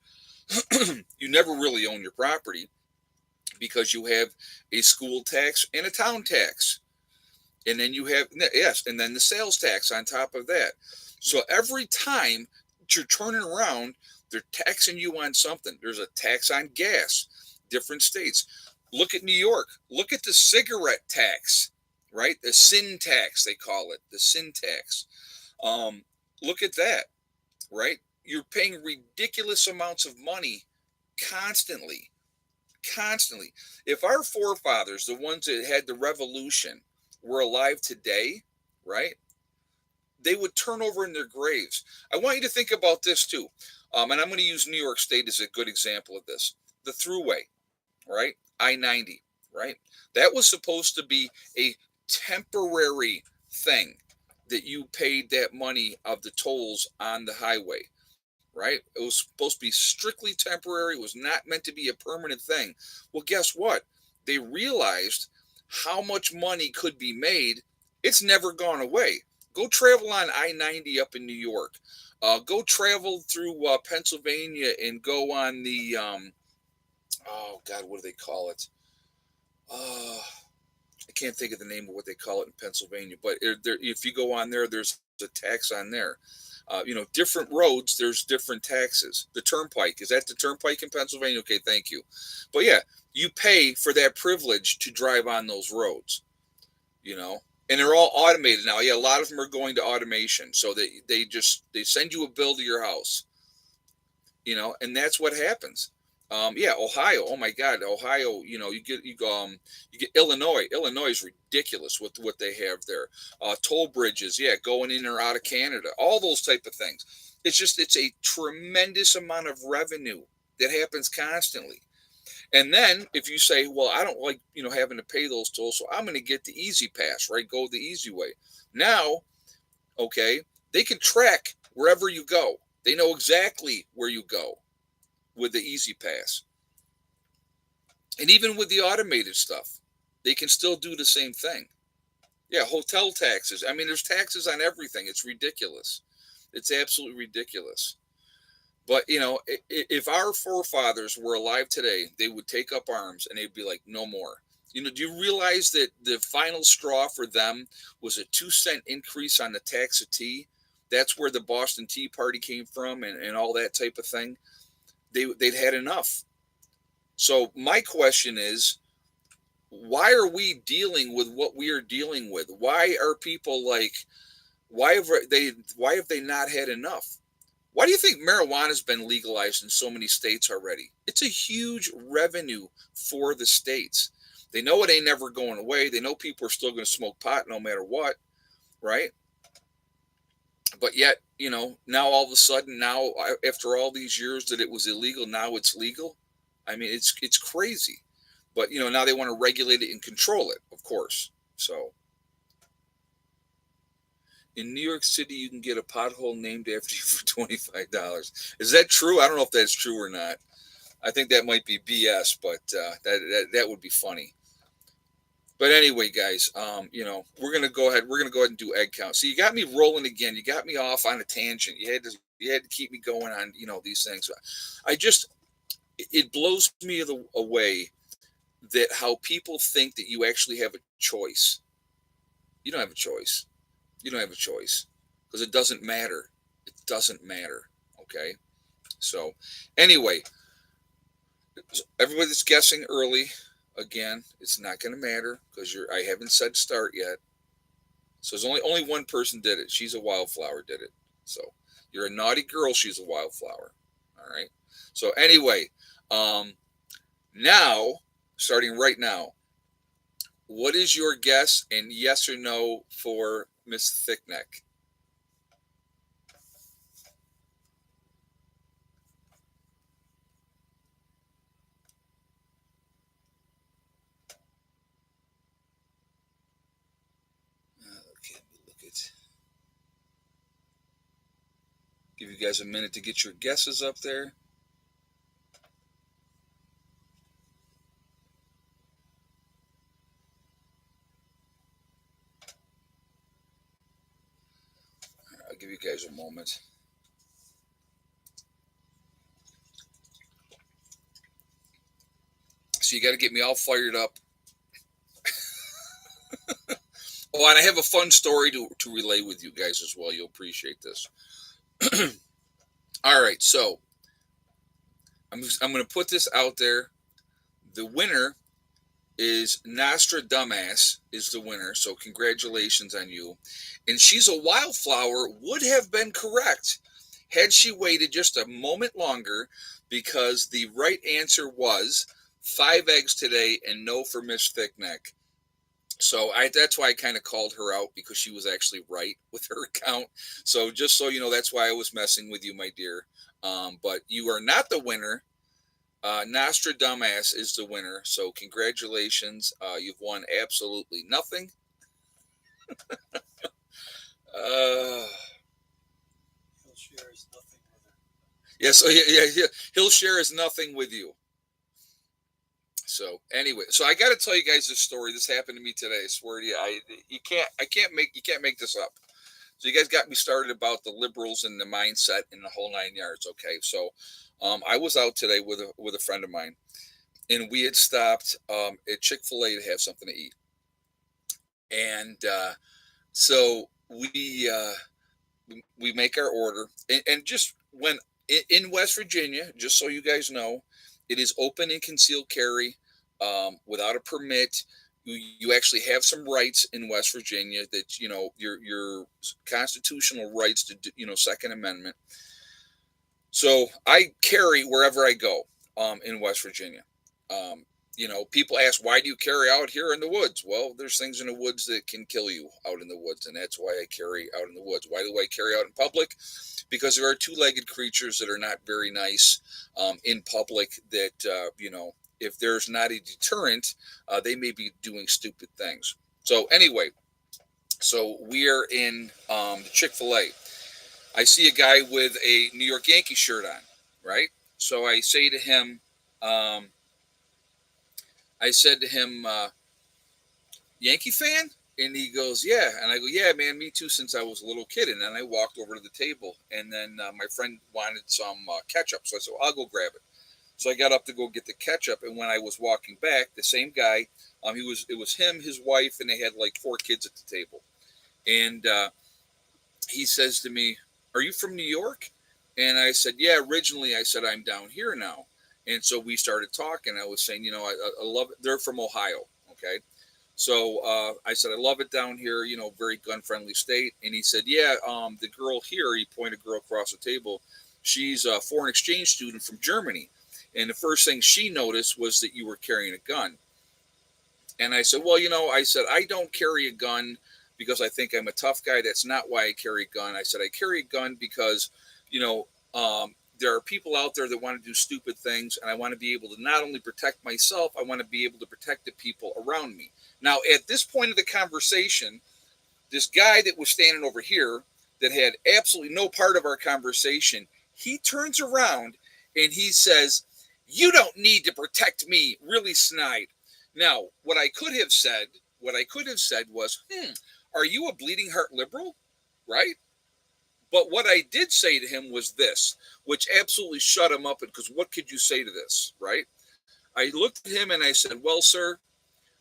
you never really own your property because you have a school tax and a town tax. And then you have, yes, and then the sales tax on top of that. So every time you're turning around, they're taxing you on something. There's a tax on gas, different states. Look at New York. Look at the cigarette tax, right? The sin tax, they call it, the sin tax. Look at that, right? You're paying ridiculous amounts of money constantly. If our forefathers, the ones that had the revolution, were alive today, right, they would turn over in their graves. I want you to think about this too. And I'm going to use New York State as a good example of this. The thruway, right? I-90, right? That was supposed to be a temporary thing that you paid that money of the tolls on the highway, right? It was supposed to be strictly temporary. It was not meant to be a permanent thing. Well, guess what? They realized how much money could be made. It's never gone away. Go travel on I-90 up in New York. Go travel through Pennsylvania and go on the, oh God, what do they call it? I can't think of the name of what they call it in Pennsylvania, but if you go on there, there's a tax on there. Different roads, there's different taxes. The turnpike, is that the turnpike in Pennsylvania? Okay, thank you. But yeah, you pay for that privilege to drive on those roads, and they're all automated now. Yeah, a lot of them are going to automation. So they send you a bill to your house, and that's what happens. Yeah, Ohio. Oh my God, Ohio. You get Illinois. Illinois is ridiculous with what they have there. Toll bridges. Yeah, going in or out of Canada. All those type of things. It's a tremendous amount of revenue that happens constantly. And then if you say, well, I don't like having to pay those tolls, so I'm going to get the easy pass, right? Go the easy way. Now Okay, they can track wherever you go. They know exactly where you go with the Easy Pass. And even with the automated stuff, they can still do the same thing. Yeah, hotel taxes. I mean, there's taxes on everything. It's ridiculous. It's absolutely ridiculous. But, if our forefathers were alive today, they would take up arms and they'd be like, no more. Do you realize that the final straw for them was a 2-cent increase on the tax of tea? That's where the Boston Tea Party came from, and all that type of thing. They'd had enough. So my question is, why are we dealing with what we are dealing with? Why are people like, why have they not had enough? Why do you think marijuana's been legalized in so many states already? It's a huge revenue for the states. They know it ain't never going away. They know people are still going to smoke pot no matter what, right? But yet, now all of a sudden, now after all these years that it was illegal, now it's legal. I mean, it's crazy. But now they want to regulate it and control it, of course. So in New York City, you can get a pothole named after you for $25. Is that true? I don't know if that's true or not. I think that might be BS, but that would be funny. But anyway, guys, we're gonna go ahead. We're gonna go ahead and do egg count. So you got me rolling again. You got me off on a tangent. You had to keep me going on these things. I just it blows me away that how people think that you actually have a choice. You don't have a choice. You don't have a choice because it doesn't matter. It doesn't matter. Okay. So anyway, everybody's guessing early. Again, it's not going to matter because I haven't said start yet. So there's only one person did it. She's a wildflower did it. So you're a naughty girl. She's a wildflower. All right. So anyway, um, now starting right now, what is your guess and yes or no for Miss Thickneck? Okay, let me look at. Give you guys a minute to get your guesses up there. I'll give you guys a moment. So you got to get me all fired up. Oh, and I have a fun story to relay with you guys as well. You'll appreciate this. All right, so I'm going to put this out there. The winner is Nostradamus is the winner. So congratulations on you. And she's a wildflower would have been correct had she waited just a moment longer because the right answer was 5 eggs today and no for Miss Thickneck. So that's why I kind of called her out because she was actually right with her account. So just so you know, that's why I was messing with you, my dear. But you are not the winner. Nostradamus is the winner. So congratulations. You've won absolutely nothing. Uh, He'll share his nothing with her. yeah, so yeah, he'll share his nothing with you. So anyway, so I got to tell you guys this story. This happened to me today. I swear to you, I can't make this up. So you guys got me started about the liberals and the mindset and the whole 9 yards. Okay, so I was out today with a friend of mine, and we had stopped at Chick-fil-A to have something to eat, and so we make our order, and just when in West Virginia, just so you guys know, it is open and concealed carry without a permit. You actually have some rights in West Virginia that your constitutional rights to Second Amendment. So I carry wherever I go in West Virginia. Um, people ask, why do you carry out here in the woods? Well, there's things in the woods that can kill you out in the woods, and that's why I carry out in the woods. Why do I carry out in public? Because there are two-legged creatures that are not very nice in public that, if there's not a deterrent, they may be doing stupid things. So anyway, So we're in the Chick-fil-A. I see a guy with a New York Yankee shirt on, right? So I say to him, um, I said to him, Yankee fan? And he goes, yeah. And I go, yeah, man, me too, since I was a little kid. And then I walked over to the table, and then my friend wanted some ketchup. So I said, well, I'll go grab it. So I got up to go get the ketchup, and when I was walking back, the same guy, it was him, his wife, and they had like four kids at the table. And he says to me, "Are you from New York?" And I said, "Yeah, originally." I said, "I'm down here now." And so we started talking. I was saying, I love it. They're from Ohio, okay? So I said, "I love it down here. Very gun friendly state." And he said, "Yeah, the girl here." He pointed a girl across the table. She's a foreign exchange student from Germany, and the first thing she noticed was that you were carrying a gun. And I said, well, I said, I don't carry a gun because I think I'm a tough guy. That's not why I carry a gun. I said, I carry a gun because, you know, there are people out there that want to do stupid things, and I want to be able to not only protect myself, I want to be able to protect the people around me. Now, at this point of the conversation, this guy that was standing over here that had absolutely no part of our conversation, he turns around and he says, "You don't need to protect me," really snide. Now, what I could have said was, are you a bleeding heart liberal? Right? But what I did say to him was this, which absolutely shut him up, because what could you say to this, right? I looked at him and I said, well, sir,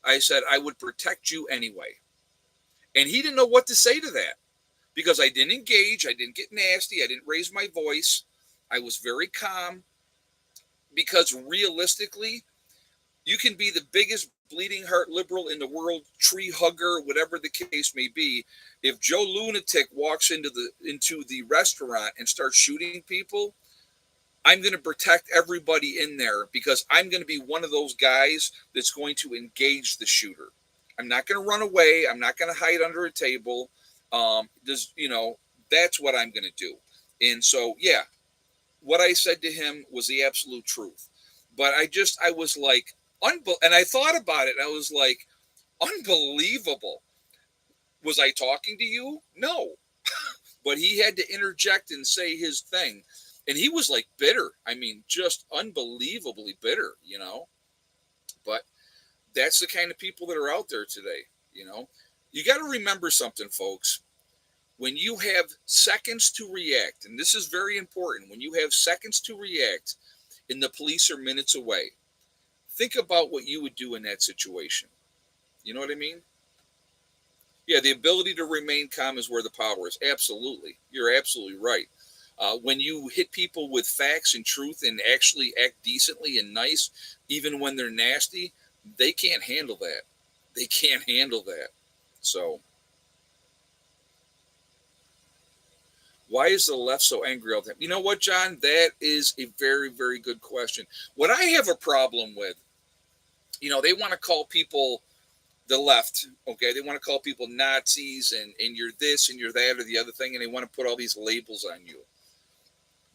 I said, I would protect you anyway. And he didn't know what to say to that, because I didn't engage, I didn't get nasty, I didn't raise my voice. I was very calm, because realistically, you can be the biggest bleeding heart liberal in the world, tree hugger, whatever the case may be. If Joe Lunatic walks into the restaurant and starts shooting people, I'm going to protect everybody in there, because I'm going to be one of those guys that's going to engage the shooter. I'm not going to run away. I'm not going to hide under a table. That's what I'm going to do. And so, yeah, what I said to him was the absolute truth. But I was like, and I thought about it. And I was like, unbelievable. Was I talking to you? No. But he had to interject and say his thing. And he was like bitter. I mean, just unbelievably bitter. But that's the kind of people that are out there today, you know. You got to remember something, folks. When you have seconds to react, and this is very important, when you have seconds to react and the police are minutes away, think about what you would do in that situation. You know what I mean? Yeah, the ability to remain calm is where the power is. Absolutely. You're absolutely right. When you hit people with facts and truth and actually act decently and nice, even when they're nasty, they can't handle that. They can't handle that. So, why is the left so angry all the time? You know what, John? That is a very, very good question. What I have a problem with, they want to call people the left, okay? They want to call people Nazis, and you're this and you're that or the other thing, and they want to put all these labels on you.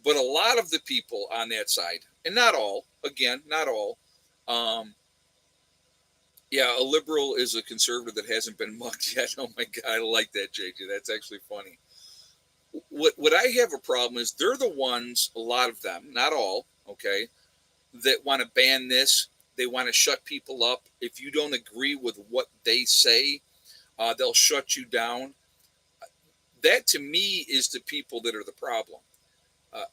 But a lot of the people on that side, and not all, again, not all, um, yeah, a liberal is a conservative that hasn't been mugged yet. Oh my God, I like that, JJ. That's actually funny. What I have a problem is they're the ones, a lot of them, not all, okay, that want to ban this. They want to shut people up. If you don't agree with what they say, they'll shut you down. That to me is the people that are the problem. Uh,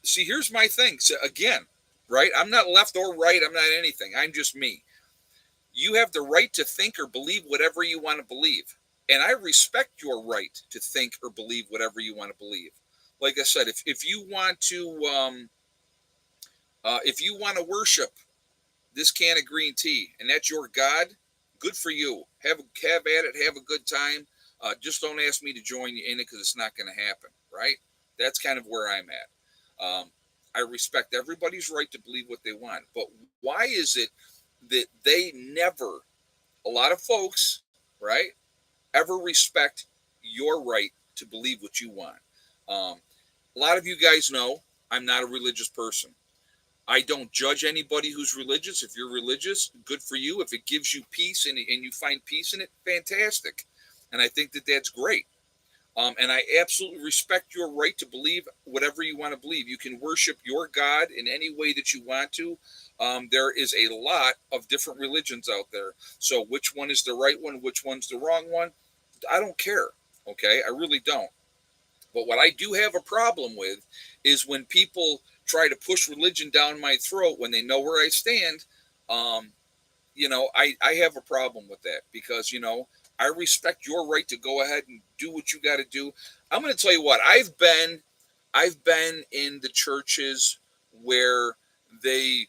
see, here's my thing. So again, right? I'm not left or right. I'm not anything. I'm just me. You have the right to think or believe whatever you want to believe. And I respect your right to think or believe whatever you want to believe. Like I said, if you want to, if you want to worship this can of green tea and that's your God, good for you. Have at it. Have a good time. Just don't ask me to join you in it, because it's not going to happen. Right? That's kind of where I'm at. I respect everybody's right to believe what they want, but why is it that they never, a lot of folks, right, ever respect your right to believe what you want? Um, a lot of you guys know I'm not a religious person. I don't judge anybody who's religious. If you're religious, good for you. If it gives you peace and you find peace in it, fantastic. And I think that that's great. And I absolutely respect your right to believe whatever you want to believe. You can worship your God in any way that you want to. There is a lot of different religions out there. So which one is the right one? Which one's the wrong one? I don't care. Okay, I really don't. But what I do have a problem with is when people try to push religion down my throat when they know where I stand. Um, I have a problem with that because, I respect your right to go ahead and do what you got to do. I'm going to tell you what, I've been in the churches where they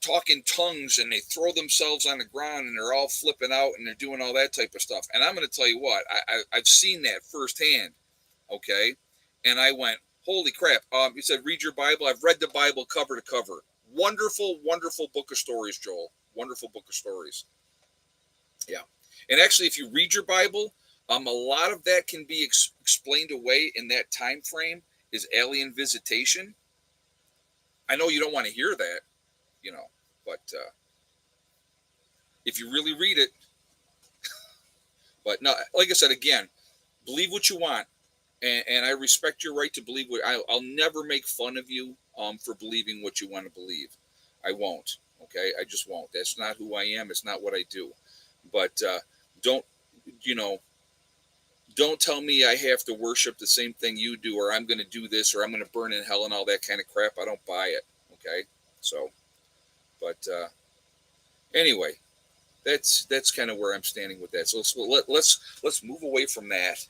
talk in tongues and they throw themselves on the ground and they're all flipping out and they're doing all that type of stuff. And I'm going to tell you what, I've seen that firsthand. Okay. And I went, holy crap. You said, read your Bible. I've read the Bible cover to cover. Wonderful, wonderful book of stories, Joel. Wonderful book of stories. Yeah. And actually, if you read your Bible, a lot of that can be explained away in that time frame is alien visitation. I know you don't want to hear that, but if you really read it, but no, like I said, again, believe what you want. And I respect your right to believe what I'll never make fun of you for believing what you want to believe. I won't. Okay, I just won't. That's not who I am. It's not what I do. But don't you know? Don't tell me I have to worship the same thing you do, or I'm going to do this, or I'm going to burn in hell and all that kind of crap. I don't buy it. Okay, so but anyway, that's kind of where I'm standing with that. So let's move away from that.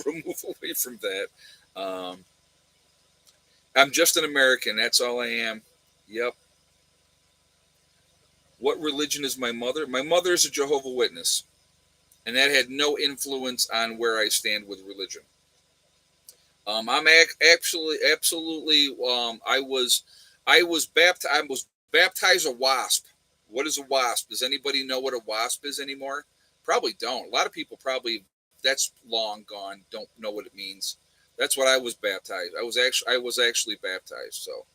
Move away from that. Um, I'm just an American. That's all I am. Yep. What religion is my mother? My mother is a Jehovah Witness, and that had no influence on where I stand with religion. I'm actually absolutely. I was baptized a wasp. What is a wasp? Does anybody know what a wasp is anymore? Probably don't. A lot of people probably that's long gone. Don't know what it means. That's what I was baptized. I was actually baptized. So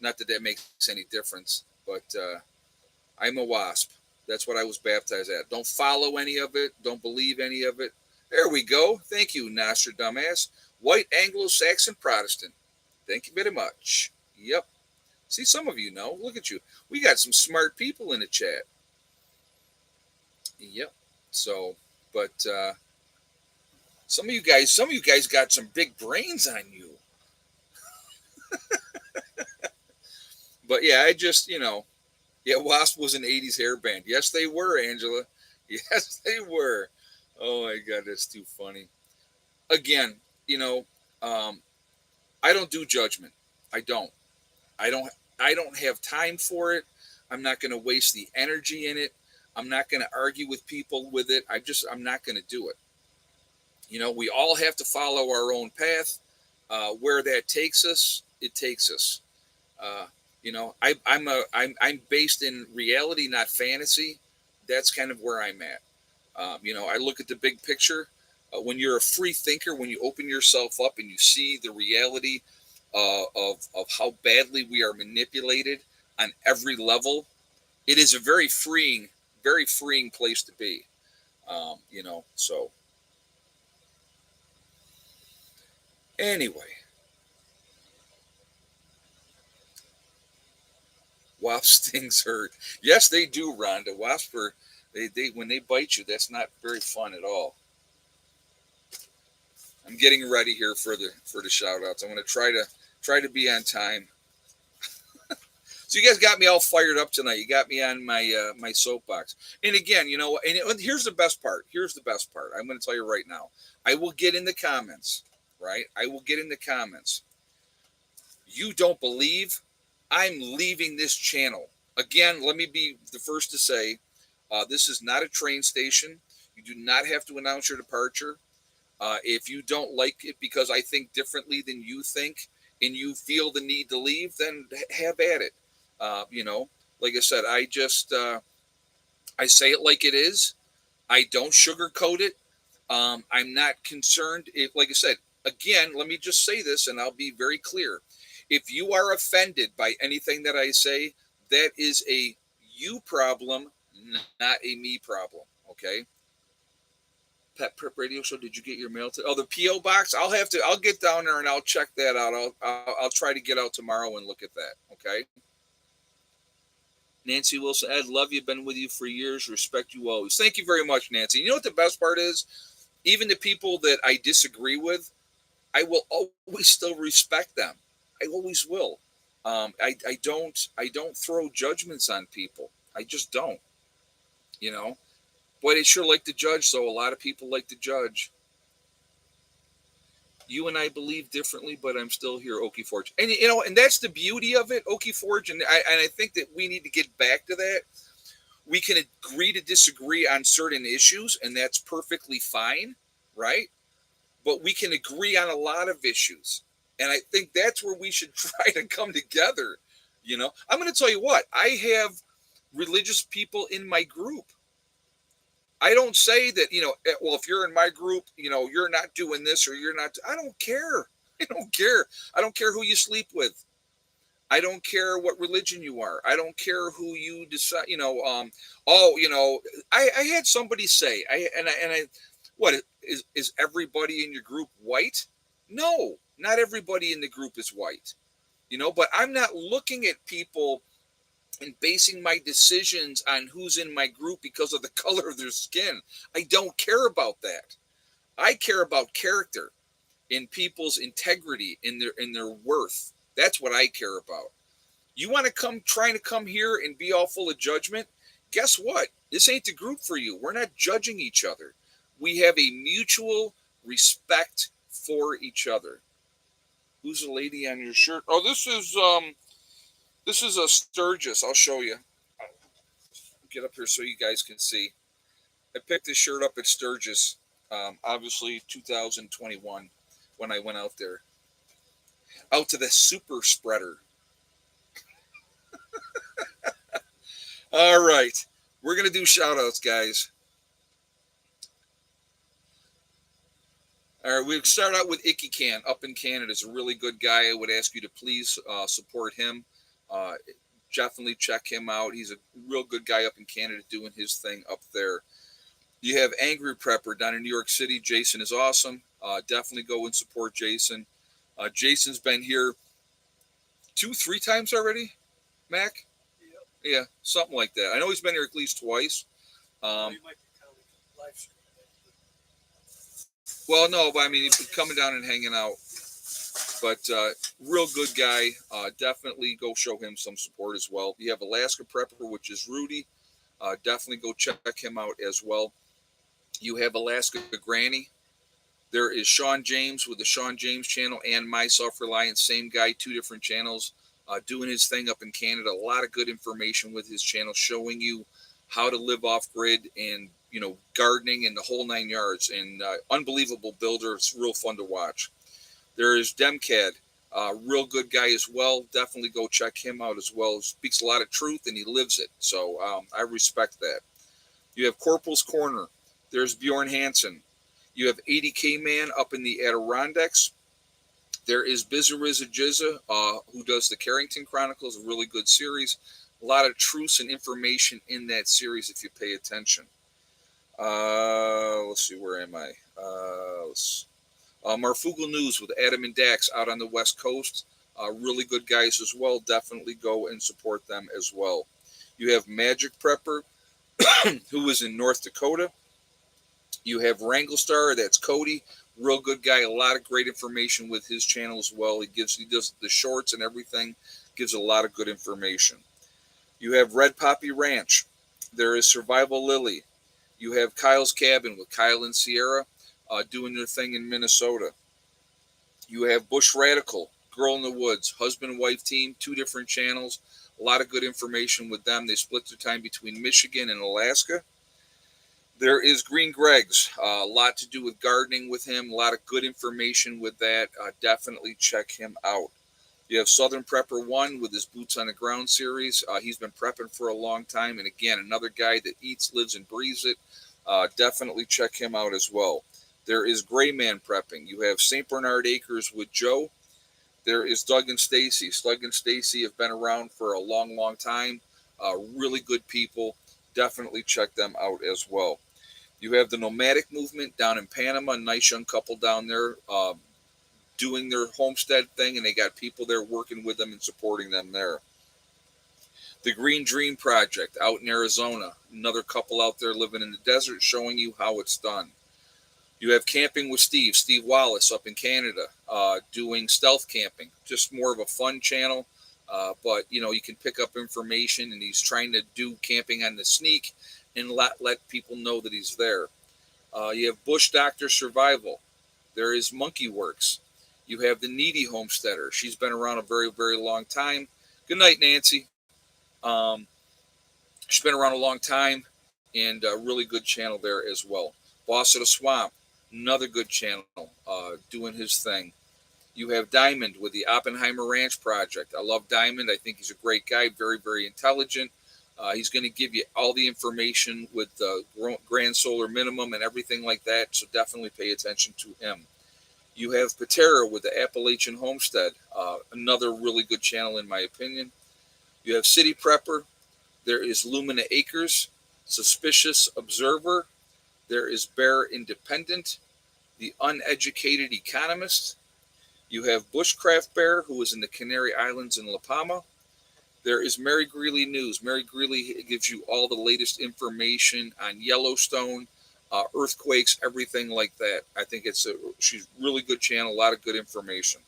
not that that makes any difference, but I'm a wasp. That's what I was baptized at. Don't follow any of it. Don't believe any of it. There we go. Thank you, Nostradamus. White Anglo-Saxon Protestant. Thank you very much. Yep. See, some of you know. Look at you. We got some smart people in the chat. Yep. So, but some of you guys got some big brains on you. But yeah, yeah, Wasp was an '80s hair band. Yes, they were, Angela. Yes, they were. Oh my God, that's too funny. Again, you know, um, I don't do judgment. I don't. I don't. I don't have time for it. I'm not going to waste the energy in it. I'm not going to argue with people with it. I'm not going to do it. We all have to follow our own path. Where that takes us, it takes us. Uh, I'm based in reality, not fantasy. That's kind of where I'm at. I look at the big picture. When you're a free thinker, when you open yourself up and you see the reality of how badly we are manipulated on every level, it is a very freeing place to be. So anyway, wasp stings hurt. Yes, they do, Rhonda. Wasps are they when they bite you, that's not very fun at all. I'm getting ready here for the shout outs. I'm going to try to be on time. So you guys got me all fired up tonight. You got me on my soapbox. And again, and here's the best part. Here's the best part. I'm going to tell you right now. I will get in the comments, right? I will get in the comments. You don't believe? I'm leaving this channel. Again, let me be the first to say, this is not a train station. You do not have to announce your departure. If you don't like it because I think differently than you think, and you feel the need to leave, then have at it. Like I said, I say it like it is. I don't sugarcoat it. I'm not concerned. If, like I said, again, let me just say this, and I'll be very clear. If you are offended by anything that I say, that is a you problem, not a me problem. Okay. Pet Prep Radio Show. Did you get your mail to? Oh, the PO box. I'll have to. I'll get down there and I'll check that out. I'll try to get out tomorrow and look at that. Okay. Nancy Wilson, Ed, love you. Been with you for years. Respect you always. Thank you very much, Nancy. You know what the best part is? Even the people that I disagree with, I will always still respect them. I always will. I don't throw judgments on people. I just don't. You know. Boy, they sure like to judge. So a lot of people like to judge. You and I believe differently, but I'm still here, Okie Forge. And and that's the beauty of it, Okie Forge. And I think that we need to get back to that. We can agree to disagree on certain issues, and that's perfectly fine, right? But we can agree on a lot of issues. And I think that's where we should try to come together. I'm going to tell you what, I have religious people in my group. I don't say that, well, if you're in my group, you're not doing this or you're not. I don't care. I don't care. I don't care who you sleep with. I don't care what religion you are. I don't care who you decide, I had somebody say, what is everybody in your group white? No, not everybody in the group is white, but I'm not looking at people and basing my decisions on who's in my group because of the color of their skin. I don't care about that. I care about character in people's integrity, in their worth. That's what I care about. You want to trying to come here and be all full of judgment? Guess what? This ain't the group for you. We're not judging each other. We have a mutual respect for each other. Who's the lady on your shirt? Oh, this is a Sturgis. I'll show you. Get up here so you guys can see. I picked this shirt up at Sturgis, obviously 2021, when I went out there. Out to the super spreader. All right. We're going to do shout outs, guys. All right. We start out with Icky Can up in Canada. Is a really good guy. I would ask you to please support him. Definitely check him out. He's a real good guy up in Canada doing his thing up there. You have Angry Prepper down in New York City. Jason is awesome. Definitely go and support Jason. Jason's been here 2-3 times already, Mac? Yeah, something like that. I know he's been here at least twice. Well, no, but I mean, he's coming down and hanging out. But real good guy. Definitely go show him some support as well. You have Alaska Prepper, which is Rudy. Definitely go check him out as well. You have Alaska Granny. There is Sean James with the Sean James channel and My Self-Reliance. Same guy, 2 different channels. Doing his thing up in Canada. A lot of good information with his channel showing you how to live off grid and, gardening and the whole 9 yards. And unbelievable builder. It's real fun to watch. There is Demcad, real good guy as well. Definitely go check him out as well. He speaks a lot of truth and he lives it. So I respect that. You have Corporal's Corner. There's Bjorn Hansen. You have 80K Man up in the Adirondacks. There is Bizariza Jizza, who does the Carrington Chronicles, a really good series. A lot of truths and information in that series if you pay attention. Let's see, where am I? Marfugal News with Adam and Dax out on the West Coast. Really good guys as well. Definitely go and support them as well. You have Magic Prepper, who is in North Dakota. You have Wranglestar, that's Cody. Real good guy. A lot of great information with his channel as well. He does the shorts and everything. Gives a lot of good information. You have Red Poppy Ranch. There is Survival Lily. You have Kyle's Cabin with Kyle and Sierra. Doing their thing in Minnesota. You have Bush Radical, Girl in the Woods, husband-wife team, 2 different channels. A lot of good information with them. They split their time between Michigan and Alaska. There is Green Greg's, a lot to do with gardening with him, a lot of good information with that. Definitely check him out. You have Southern Prepper 1 with his Boots on the Ground series. He's been prepping for a long time. And again, another guy that eats, lives, and breathes it. Definitely check him out as well. There is Gray Man Prepping. You have St. Bernard Acres with Joe. There is Doug and Stacy. Doug and Stacy have been around for a long, long time. Really good people. Definitely check them out as well. You have the nomadic movement down in Panama, a nice young couple down there doing their homestead thing, and they got people there working with them and supporting them there. The Green Dream Project out in Arizona, another couple out there living in the desert showing you how it's done. You have Camping with Steve Wallace up in Canada, doing stealth camping. Just more of a fun channel, but you can pick up information, and he's trying to do camping on the sneak and let people know that he's there. You have Bush Doctor Survival. There is Monkey Works. You have the Needy Homesteader. She's been around a very, very long time. Good night, Nancy. Um, she's been around a long time, and a really good channel there as well. Boss of the Swamp, another good channel, doing his thing. You have Diamond with the Oppenheimer Ranch Project. I love Diamond. I think he's a great guy, very, very intelligent. He's going to give you all the information with the grand solar minimum and everything like that, so definitely pay attention to him. You have Patera with the Appalachian Homestead, another really good channel in my opinion. You have City Prepper. There is Lumina Acres, Suspicious Observer. There is Bear Independent, The Uneducated Economist. You have Bushcraft Bear, who is in the Canary Islands in La Palma. There is Mary Greeley News. Mary Greeley gives you all the latest information on Yellowstone, earthquakes, everything like that. I think she's a really good channel, a lot of good information.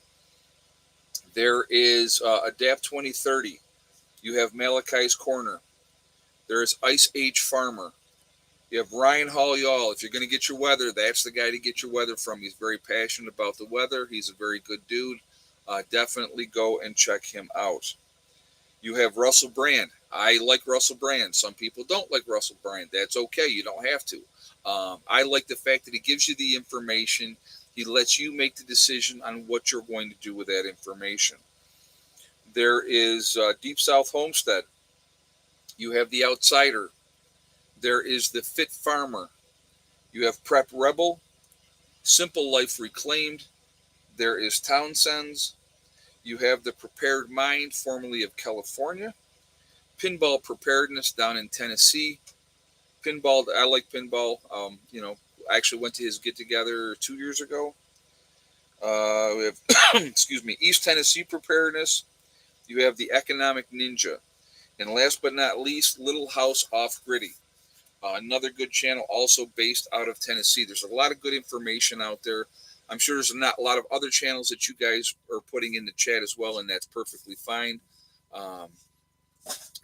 There is Adapt 2030. You have Malachi's Corner. There is Ice Age Farmer. You have Ryan Hall Y'all. If you're going to get your weather, that's the guy to get your weather from. He's very passionate about the weather. He's a very good dude. Definitely go and check him out. You have Russell Brand. I like Russell Brand. Some people don't like Russell Brand. That's okay. You don't have to. I like the fact that he gives you the information. He lets you make the decision on what you're going to do with that information. There is Deep South Homestead. You have The Outsider. There is The Fit Farmer. You have Prep Rebel. Simple Life Reclaimed. There is Townsend's. You have The Prepared Mind, formerly of California. Pinball Preparedness down in Tennessee. Pinball, I like pinball. I actually went to his get together 2 years ago. We have, excuse me, East Tennessee Preparedness. You have The Economic Ninja. And last but not least, Little House Off Gritty. Another good channel, also based out of Tennessee. There's a lot of good information out there. I'm sure there's not a lot of other channels that you guys are putting in the chat as well, and that's perfectly fine.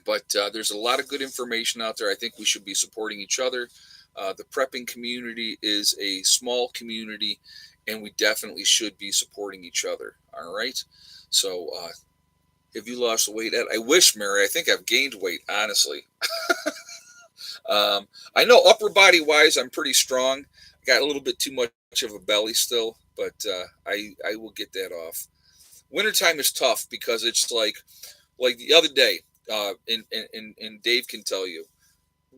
But there's a lot of good information out there. I think we should be supporting each other. The prepping community is a small community, and we definitely should be supporting each other. All right. So, have you lost weight? I wish, Mary. I think I've gained weight, honestly. I know upper body wise, I'm pretty strong. I got a little bit too much of a belly still, but I will get that off. Wintertime is tough because it's like the other day, and Dave can tell you,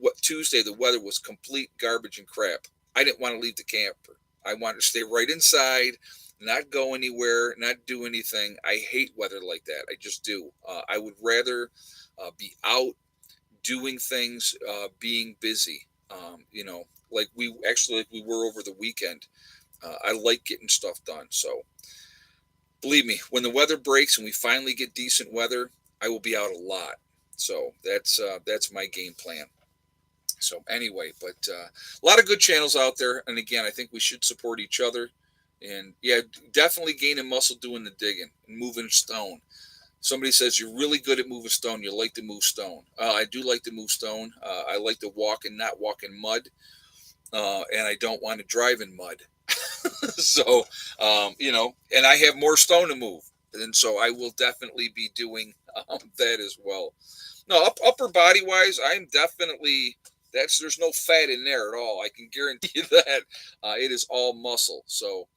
what Tuesday the weather was complete garbage and crap. I didn't want to leave the camper. I wanted to stay right inside, not go anywhere, not do anything. I hate weather like that. I just do. I would rather be out doing things, being busy. Like we were over the weekend. I like getting stuff done. So believe me, when the weather breaks and we finally get decent weather, I will be out a lot. So that's my game plan. So anyway, but a lot of good channels out there, and again, I think we should support each other. And yeah, definitely gaining muscle doing the digging and moving stone. Somebody says you're really good at moving stone. You like to move stone. I do like to move stone. I like to walk and not walk in mud, and I don't want to drive in mud. So, and I have more stone to move, and so I will definitely be doing that as well. No, upper body wise, I'm definitely there's no fat in there at all. I can guarantee you that it is all muscle. So,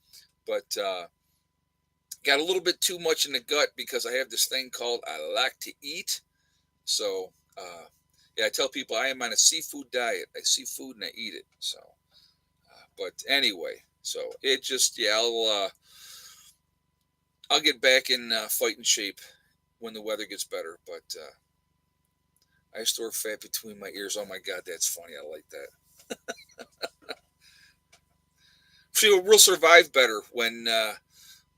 but got a little bit too much in the gut because I have this thing called I like to eat. So, yeah, I tell people I am on a seafood diet. I see food and I eat it. So, but anyway, so it just yeah, I'll get back in fighting shape when the weather gets better. But I store fat between my ears. Oh my God, that's funny. I like that. we'll survive better when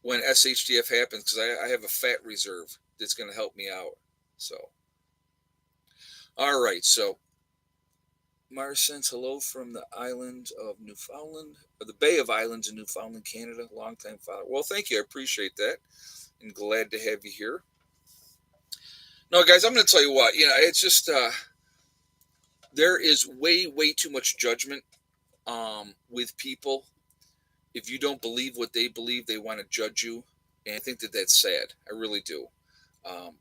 SHDF happens because I have a fat reserve that's going to help me out. So, all right. So, Mars sends hello from the island of Newfoundland, or the Bay of Islands in Newfoundland, Canada. Longtime father. Well, thank you. I appreciate that, and glad to have you here. No, guys, I'm going to tell you what. It's just there is way too much judgment with people. If you don't believe what they believe, they want to judge you, and I think that that's sad. I really do. Um,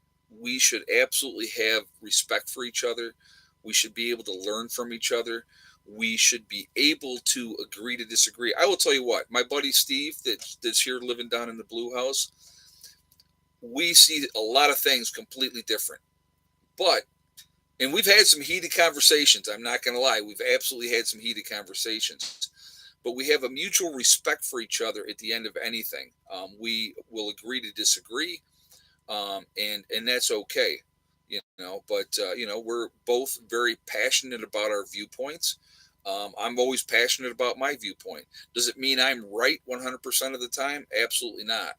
we should absolutely have respect for each other. We should be able to learn from each other. We should be able to agree to disagree. I will tell you what, my buddy Steve, that's here living down in the Blue House, we see a lot of things completely different. But, and we've had some heated conversations. I'm not going to lie. We've absolutely had some heated conversations. But we have a mutual respect for each other at the end of anything. We will agree to disagree, and that's okay, But we're both very passionate about our viewpoints. I'm always passionate about my viewpoint. Does it mean I'm right 100% of the time? Absolutely not.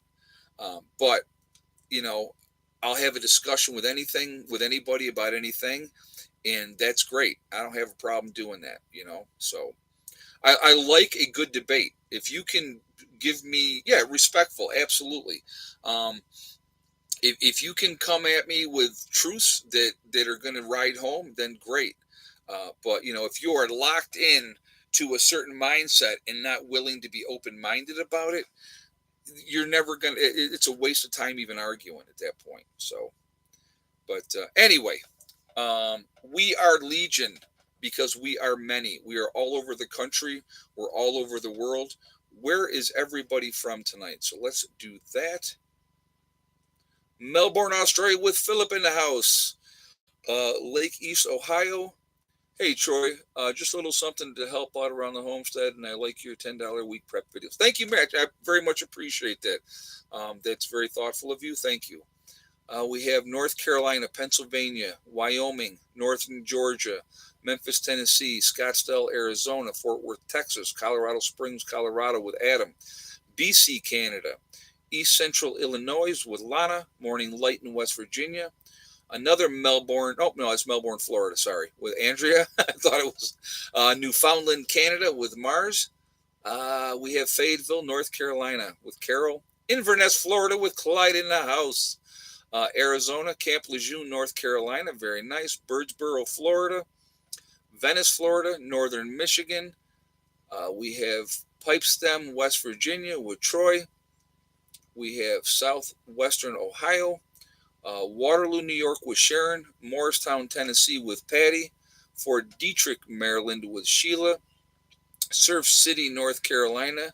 But you know, I'll have a discussion with anybody about anything, and that's great. I don't have a problem doing that. So I like a good debate. If you can give me, yeah, respectful, absolutely. Um, if you can come at me with truths that are going to ride home, then great. But if you are locked in to a certain mindset and not willing to be open minded about it, you're never gonna. It's a waste of time even arguing at that point. So, but anyway, we are legion because we are many. We are all over the country. We're all over the world. Where is everybody from tonight? So let's do that. Melbourne, Australia, with Philip in the house. Lake East, Ohio. Hey, Troy, just a little something to help out around the homestead, and I like your $10 a week prep videos. Thank you, Matt. I very much appreciate that. That's very thoughtful of you. Thank you. We have North Carolina, Pennsylvania, Wyoming, Northern Georgia, Memphis, Tennessee, Scottsdale, Arizona, Fort Worth, Texas, Colorado Springs, Colorado with Adam, BC, Canada, East Central Illinois with Lana, Morning Light in West Virginia, another Melbourne. Oh no, it's Melbourne, Florida. Sorry, with Andrea. I thought it was Newfoundland, Canada, with Mars. We have Fayetteville, North Carolina, with Carol. Inverness, Florida, with Clyde in the house. Arizona, Camp Lejeune, North Carolina, very nice. Birdsboro, Florida. Venice, Florida, Northern Michigan. We have Pipestem, West Virginia, with Troy. We have Southwestern Ohio. Waterloo, New York with Sharon, Morristown, Tennessee with Patty, Fort Detrick, Maryland with Sheila, Surf City, North Carolina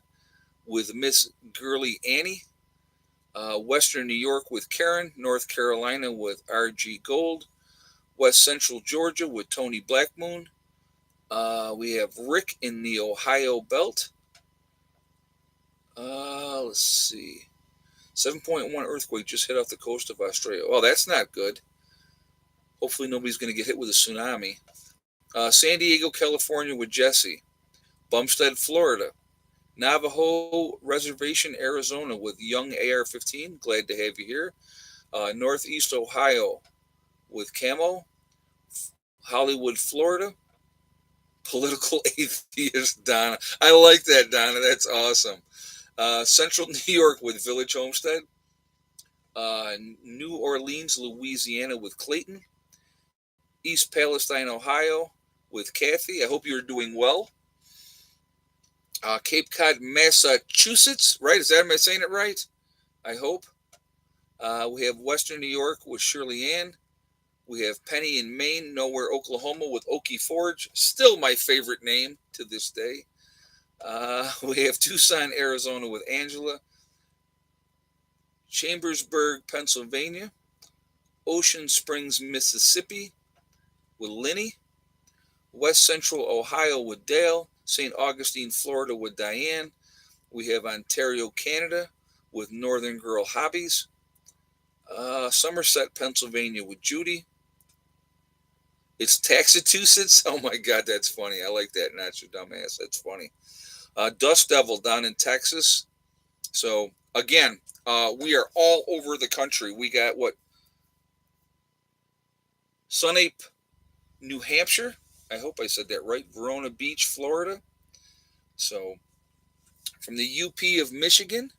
with Miss Girly Annie, Western New York with Karen, North Carolina with RG Gold, West Central Georgia with Tony Blackmoon. We have Rick in the Ohio Belt. Let's see. 7.1 earthquake just hit off the coast of Australia. Oh, that's not good. Hopefully nobody's going to get hit with a tsunami. San Diego, California with Jesse. Bumstead, Florida. Navajo Reservation, Arizona with Young AR-15. Glad to have you here. Northeast Ohio with Camo. Hollywood, Florida. Political atheist, Donna. I like that, Donna. That's awesome. Central New York with Village Homestead. New Orleans, Louisiana with Clayton. East Palestine, Ohio with Kathy. I hope you're doing well. Cape Cod, Massachusetts, right? Am I saying it right? I hope. We have Western New York with Shirley Ann. We have Penny in Maine, Nowhere, Oklahoma with Okie Forge. Still my favorite name to this day. We have Tucson, Arizona with Angela. Chambersburg, Pennsylvania. Ocean Springs, Mississippi with Linny. West Central Ohio with Dale. St. Augustine, Florida with Diane. We have Ontario, Canada with Northern Girl Hobbies. Somerset, Pennsylvania with Judy. It's Taxatussets. Oh my God, that's funny. I like that. Not your dumbass. That's funny. Dust Devil down in Texas. So again, we are all over the country. We got what, Sunape, New Hampshire. I hope I said that right. Verona Beach, Florida. So from the UP of Michigan.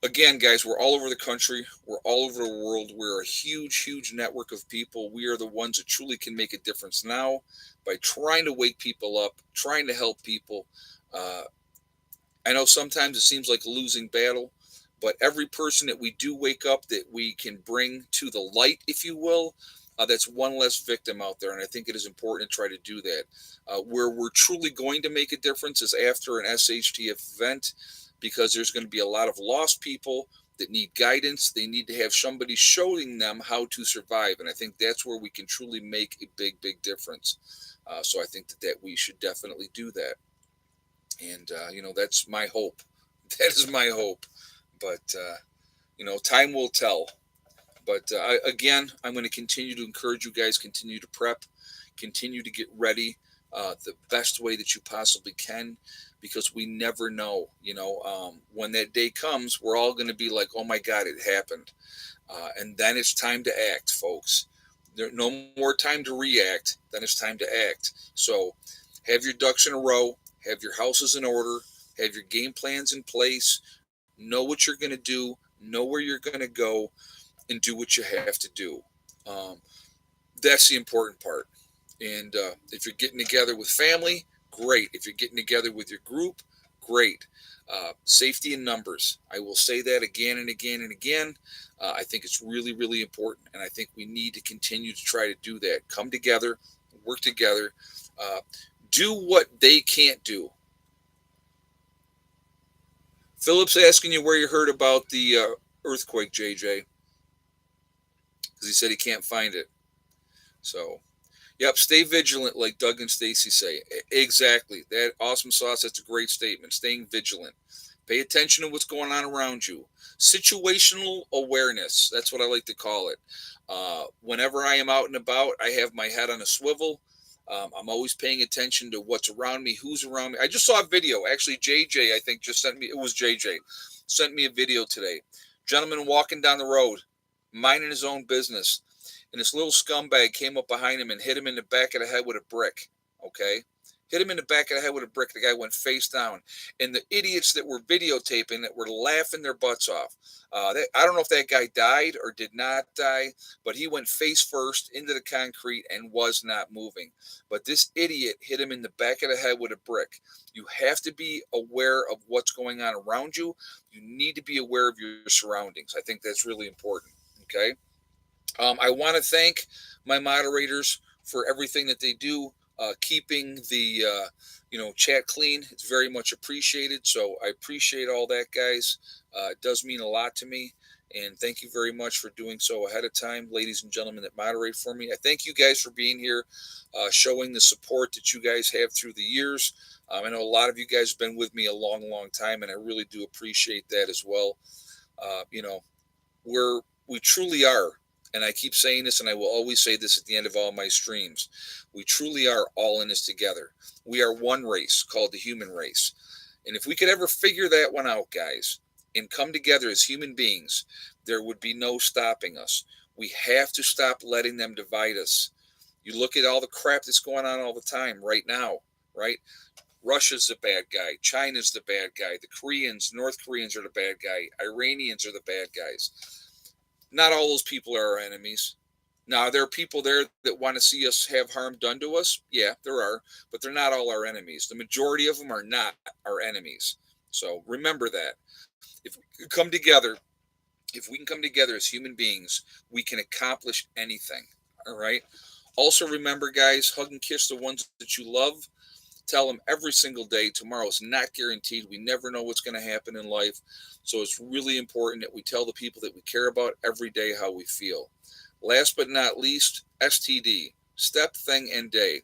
Again, guys, we're all over the country. We're all over the world. We're a huge, huge network of people. We are the ones that truly can make a difference now by trying to wake people up, trying to help people. Uh, I know sometimes it seems like a losing battle, but every person that we do wake up that we can bring to the light, if you will, that's one less victim out there. And I think it is important to try to do that. Where we're truly going to make a difference is after an SHTF event, because there's going to be a lot of lost people that need guidance. They need to have somebody showing them how to survive. And I think that's where we can truly make a big, big difference. So I think that we should definitely do that. And that's my hope. That is my hope. But time will tell. But again, I'm going to continue to encourage you guys, continue to prep, continue to get ready the best way that you possibly can, because we never know. When that day comes, we're all going to be like, oh my God, it happened. And then it's time to act, folks. There's no more time to react, then it's time to act. So have your ducks in a row, have your houses in order, have your game plans in place, know what you're going to do, know where you're going to go, and do what you have to do. Um, that's the important part. And if you're getting together with family, great. If you're getting together with your group, great. Safety in numbers. I will say that again and again and again. I think it's really, really important. And I think we need to continue to try to do that. Come together, work together, uh, do what they can't do. Philip's asking you where you heard about the earthquake, JJ, because he said he can't find it. So, yep, stay vigilant, like Doug and Stacy say. Exactly. That awesome sauce, that's a great statement. Staying vigilant. Pay attention to what's going on around you. Situational awareness. That's what I like to call it. Whenever I am out and about, I have my head on a swivel. I'm always paying attention to what's around me, who's around me. I just saw a video. Actually, JJ, I think, just sent me, it was JJ, sent me a video today. Gentleman walking down the road, minding his own business, and this little scumbag came up behind him and hit him in the back of the head with a brick. Okay? Hit him in the back of the head with a brick. The guy went face down. And the idiots that were videotaping that were laughing their butts off. I don't know if that guy died or did not die, but he went face first into the concrete and was not moving. But this idiot hit him in the back of the head with a brick. You have to be aware of what's going on around you. You need to be aware of your surroundings. I think that's really important. Okay? I want to thank my moderators for everything that they do, keeping the chat clean. It's very much appreciated. So I appreciate all that, guys. It does mean a lot to me. And thank you very much for doing so ahead of time, ladies and gentlemen that moderate for me. I thank you guys for being here, showing the support that you guys have through the years. I know a lot of you guys have been with me a long, long time, and I really do appreciate that as well. We truly are, and I keep saying this, and I will always say this at the end of all my streams, we truly are all in this together. We are one race called the human race. And if we could ever figure that one out, guys, and come together as human beings, there would be no stopping us. We have to stop letting them divide us. You look at all the crap that's going on all the time right now, right? Russia's the bad guy. China's the bad guy. The Koreans, North Koreans are the bad guy. Iranians are the bad guys. Not all those people are our enemies. Now, there are people there that want to see us have harm done to us. Yeah, there are, but they're not all our enemies. The majority of them are not our enemies. So remember that. If we can come together, if we can come together as human beings, we can accomplish anything. All right. Also, remember, guys, hug and kiss the ones that you love. Tell them every single day, tomorrow is not guaranteed. We never know what's going to happen in life. So it's really important that we tell the people that we care about every day how we feel. Last but not least, STD, step, thing, and day.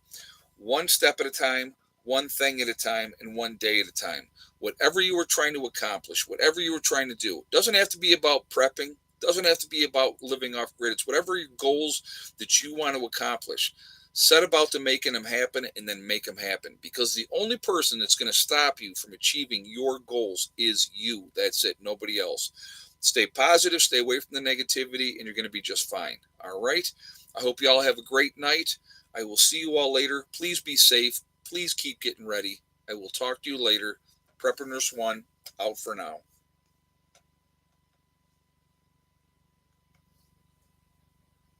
One step at a time, one thing at a time, and one day at a time. Whatever you were trying to accomplish, whatever you were trying to do, doesn't have to be about prepping, doesn't have to be about living off grid. It's whatever your goals that you want to accomplish. Set about to making them happen and then make them happen, because the only person that's going to stop you from achieving your goals is you. That's it, nobody else. Stay positive, stay away from the negativity, and you're going to be just fine. All right. I hope you all have a great night. I will see you all later. Please be safe. Please keep getting ready. I will talk to you later. Prepper Nurse 1 out for now.